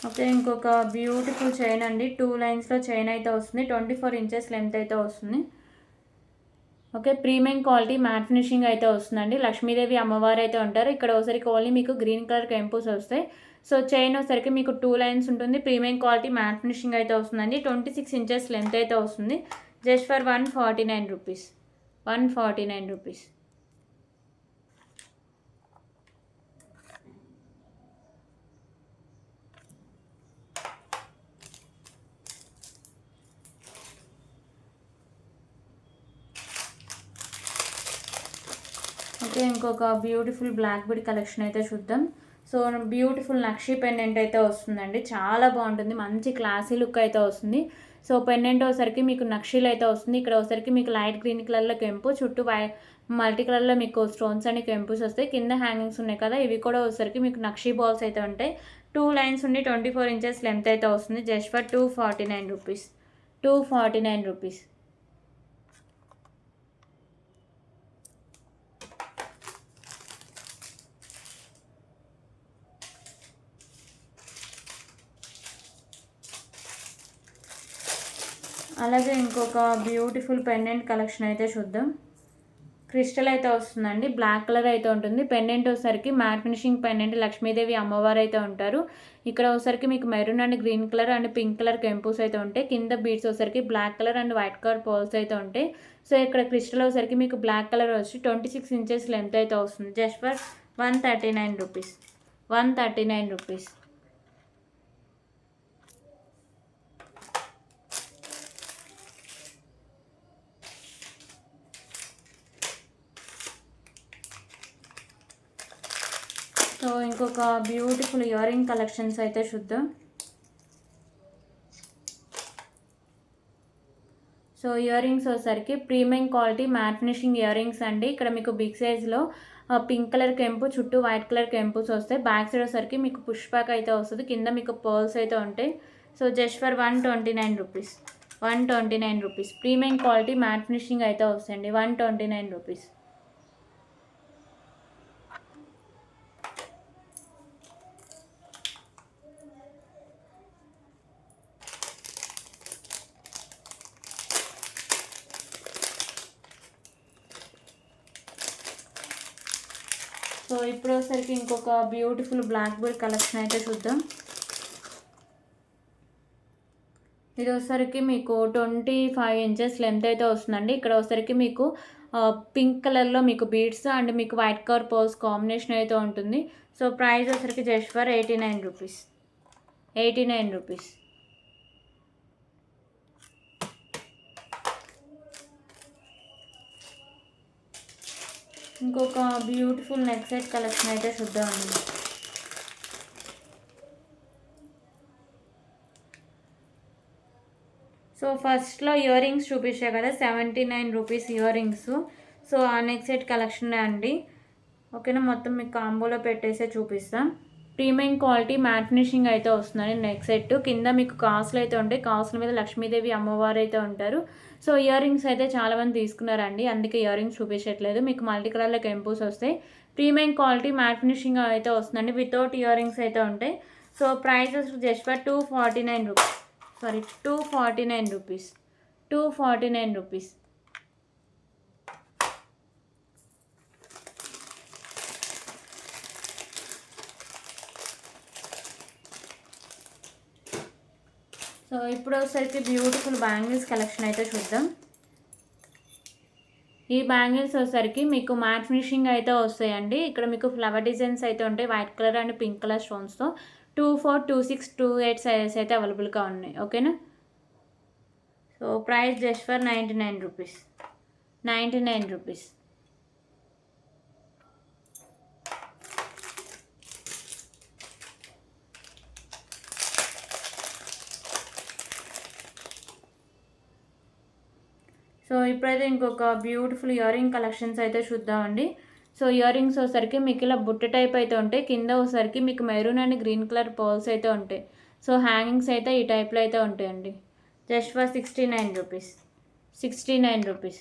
Okay, ఇంకొక బ్యూటిఫుల్ చైన్ అండి. 2 లైన్స్లో చైన్ అయితే వస్తుంది. 24 ఇంచెస్ లెంత్ అయితే వస్తుంది. Okay, premium quality matte finishing అయితే వస్తుందండి. లక్ష్మీదేవి అమ్మవారు అయితే ఉంటారు. ఇక్కడ ఒకసారికి ఓన్లీ మీకు గ్రీన్ కలర్ కెంపుస్ వస్తాయి. సో చైన్ వచ్చేసరికి మీకు 2 లైన్స్ ఉంటుంది. ప్రీమియం క్వాలిటీ మ్యాట్ ఫినిషింగ్ అయితే వస్తుందండి. 26 ఇంచెస్ లెంత్ అయితే వస్తుంది. Just for 149 rupees. 149 rupees. Okay, ఇంకొక బ్యూటిఫుల్ బ్లాక్ బెడ్ కలెక్షన్ అయితే చూద్దాం. సో బ్యూటిఫుల్ నక్షి పెండెంట్ అయితే వస్తుందండి. చాలా బాగుంటుంది. మంచి క్లాసీ లుక్ అయితే వస్తుంది. సో పెండెంట్ వచ్చేసరికి మీకు నక్షీలు అయితే వస్తుంది. ఇక్కడ వచ్చేసరికి మీకు లైట్ గ్రీన్ కలర్లో కెంపు, చుట్టూ మల్టీ కలర్లో మీకు స్టోన్స్ అని కెంపుస్ వస్తాయి. కింద హ్యాంగింగ్స్ ఉన్నాయి కదా, ఇవి కూడా వచ్చేసరికి మీకు నక్షీ బాల్స్ అయితే ఉంటాయి. 2 లైన్స్ ఉండి 24 ఇంచెస్ లెంత్ అయితే వస్తుంది. Just for 249 rupees. 249 రూపీస్. అలాగే ఇంకొక బ్యూటిఫుల్ పెండెంట్ కలెక్షన్ అయితే చూద్దాం. క్రిస్టల్ అయితే వస్తుందండి, బ్లాక్ కలర్ అయితే ఉంటుంది. పెండెంట్ వచ్చేసరికి మ్యాట్ ఫినిషింగ్ పెండెంట్, లక్ష్మీదేవి అమ్మవారు అయితే ఉంటారు. ఇక్కడ వచ్చేసరికి మీకు maroon and green colour and pink colour కెంపుస్ అయితే ఉంటాయి. కింద బీడ్స్ వచ్చేసరికి black colour and white colour pearls అయితే ఉంటాయి. సో ఇక్కడ క్రిస్టల్ వచ్చేసరికి మీకు బ్లాక్ కలర్ వచ్చి 26 ఇంచెస్ లెంత్ అయితే వస్తుంది. Just for 139 rupees. 139 rupees. So ఇంకొక బ్యూటిఫుల్ ఇయర్ రింగ్ కలెక్షన్స్ అయితే చూద్దాం. సో ఇయర్ రింగ్స్ వచ్చేసరికి premium quality matte finishing ear rings అండి. ఇక్కడ మీకు బిగ్ సైజ్లో పింక్ కలర్ కెంపు, చుట్టూ వైట్ కలర్ కెంపుస్ వస్తాయి. బ్యాక్ సైడ్ వచ్చేసరికి మీకు పుష్ బ్యాక్ అయితే వస్తుంది. కింద మీకు పర్ల్స్ అయితే ఉంటాయి. So just for 129 rupees. 129 rupees. Premium quality matte finishing అయితే వస్తాయండి. 129 రూపీస్. సో ఇప్పుడు వచ్చేసరికి ఇంకొక బ్యూటిఫుల్ బ్లాక్ బోర్డ్ కలెక్షన్ అయితే చూద్దాం. ఇది వచ్చేసరికి మీకు 25 ఇంచెస్ లెంత్ అయితే వస్తుందండి. ఇక్కడ వచ్చేసరికి మీకు పింక్ కలర్లో మీకు బీడ్స్ అండ్ మీకు వైట్ కలర్ పర్ల్స్ కాంబినేషన్ అయితే ఉంటుంది. సో ప్రైస్ వచ్చేసరికి జస్ట్ ఫర్ 89 రూపీస్. 89 రూపీస్. ఇంకొక బ్యూటిఫుల్ నెక్ సెట్ కలెక్షన్ అయితే చూద్దామండి. సో ఫస్ట్లో ఇయర్ రింగ్స్ చూపించా కదా, 79 రూపీస్ ఇయర్ రింగ్స్. సో ఆ నెక్ సెట్ కలెక్షన్ అండి. ఓకేనా, మొత్తం మీకు కాంబోలో పెట్టేసే చూపిస్తాం. ప్రీమియం క్వాలిటీ మ్యాట్ ఫినిషింగ్ అయితే వస్తుందండి నెక్ సెట్. కింద మీకు కాసులు అయితే ఉంటాయి. కాసుల మీద లక్ష్మీదేవి అమ్మవారు అయితే ఉంటారు. సో ఇయర్ రింగ్స్ అయితే చాలామంది తీసుకున్నారండి, అందుకే ఇయర్ రింగ్స్ చూపించట్లేదు. మీకు మల్టీ కలర్లో కెంపుస్ వస్తాయి. ప్రీమియం క్వాలిటీ మ్యాట్ ఫినిషింగ్ అయితే వస్తుందండి. వితౌట్ ఇయర్ రింగ్స్ అయితే ఉంటాయి. So prices just for 249 rupees. Sorry 249 rupees. 249 rupees. So ఇప్పుడు వచ్చేసరికి బ్యూటిఫుల్ బ్యాంగిల్స్ కలెక్షన్ అయితే చూద్దాం. ఈ బ్యాంగిల్స్ వచ్చేసరికి మీకు మ్యాట్ ఫినిషింగ్ అయితే వస్తాయండి. ఇక్కడ మీకు ఫ్లవర్ డిజైన్స్ అయితే ఉంటాయి white colour and pink colour స్టోన్స్తో. 24, 26, 28 సైజెస్ అయితే అవైలబుల్గా ఉన్నాయి. ఓకేనా. So price just for 99 rupees. 99 rupees. So ఇప్పుడైతే ఇంకొక బ్యూటిఫుల్ ఇయర్ రింగ్ కలెక్షన్స్ అయితే చూద్దామండి. సో ఇయర్ రింగ్స్ వచ్చేసరికి మీకు ఇలా బుట్ట టైప్ అయితే ఉంటాయి. కింద వచ్చేసరికి మీకు maroon and green colour pearls అయితే ఉంటాయి. సో హ్యాంగింగ్స్ అయితే ఈ టైప్లో అయితే ఉంటాయండి. Just for 69 rupees. 69 rupees.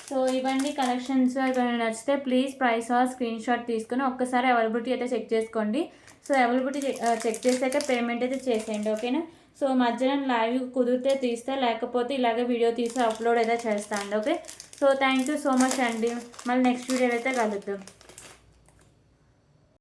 So ఇవన్నీ కలెక్షన్స్ ఏమైనా నచ్చితే please price or screen shot తీసుకుని ఒక్కసారి అవైలబిలిటీ అయితే చెక్ చేసుకోండి. సో అవైలబిలిటీ చెక్ చేసాక పేమెంట్ అయితే చేసేయండి. ఓకేనా. సో మధ్యాహ్నం లైవ్ కుదిరితే తీస్తే, లేకపోతే ఇలాగే వీడియో తీసి అప్లోడ్ అయితే చేస్తాను. Okay. So thank you so much అండి. మళ్ళీ నెక్స్ట్ వీడియోలో అయితే కలుద్దాం.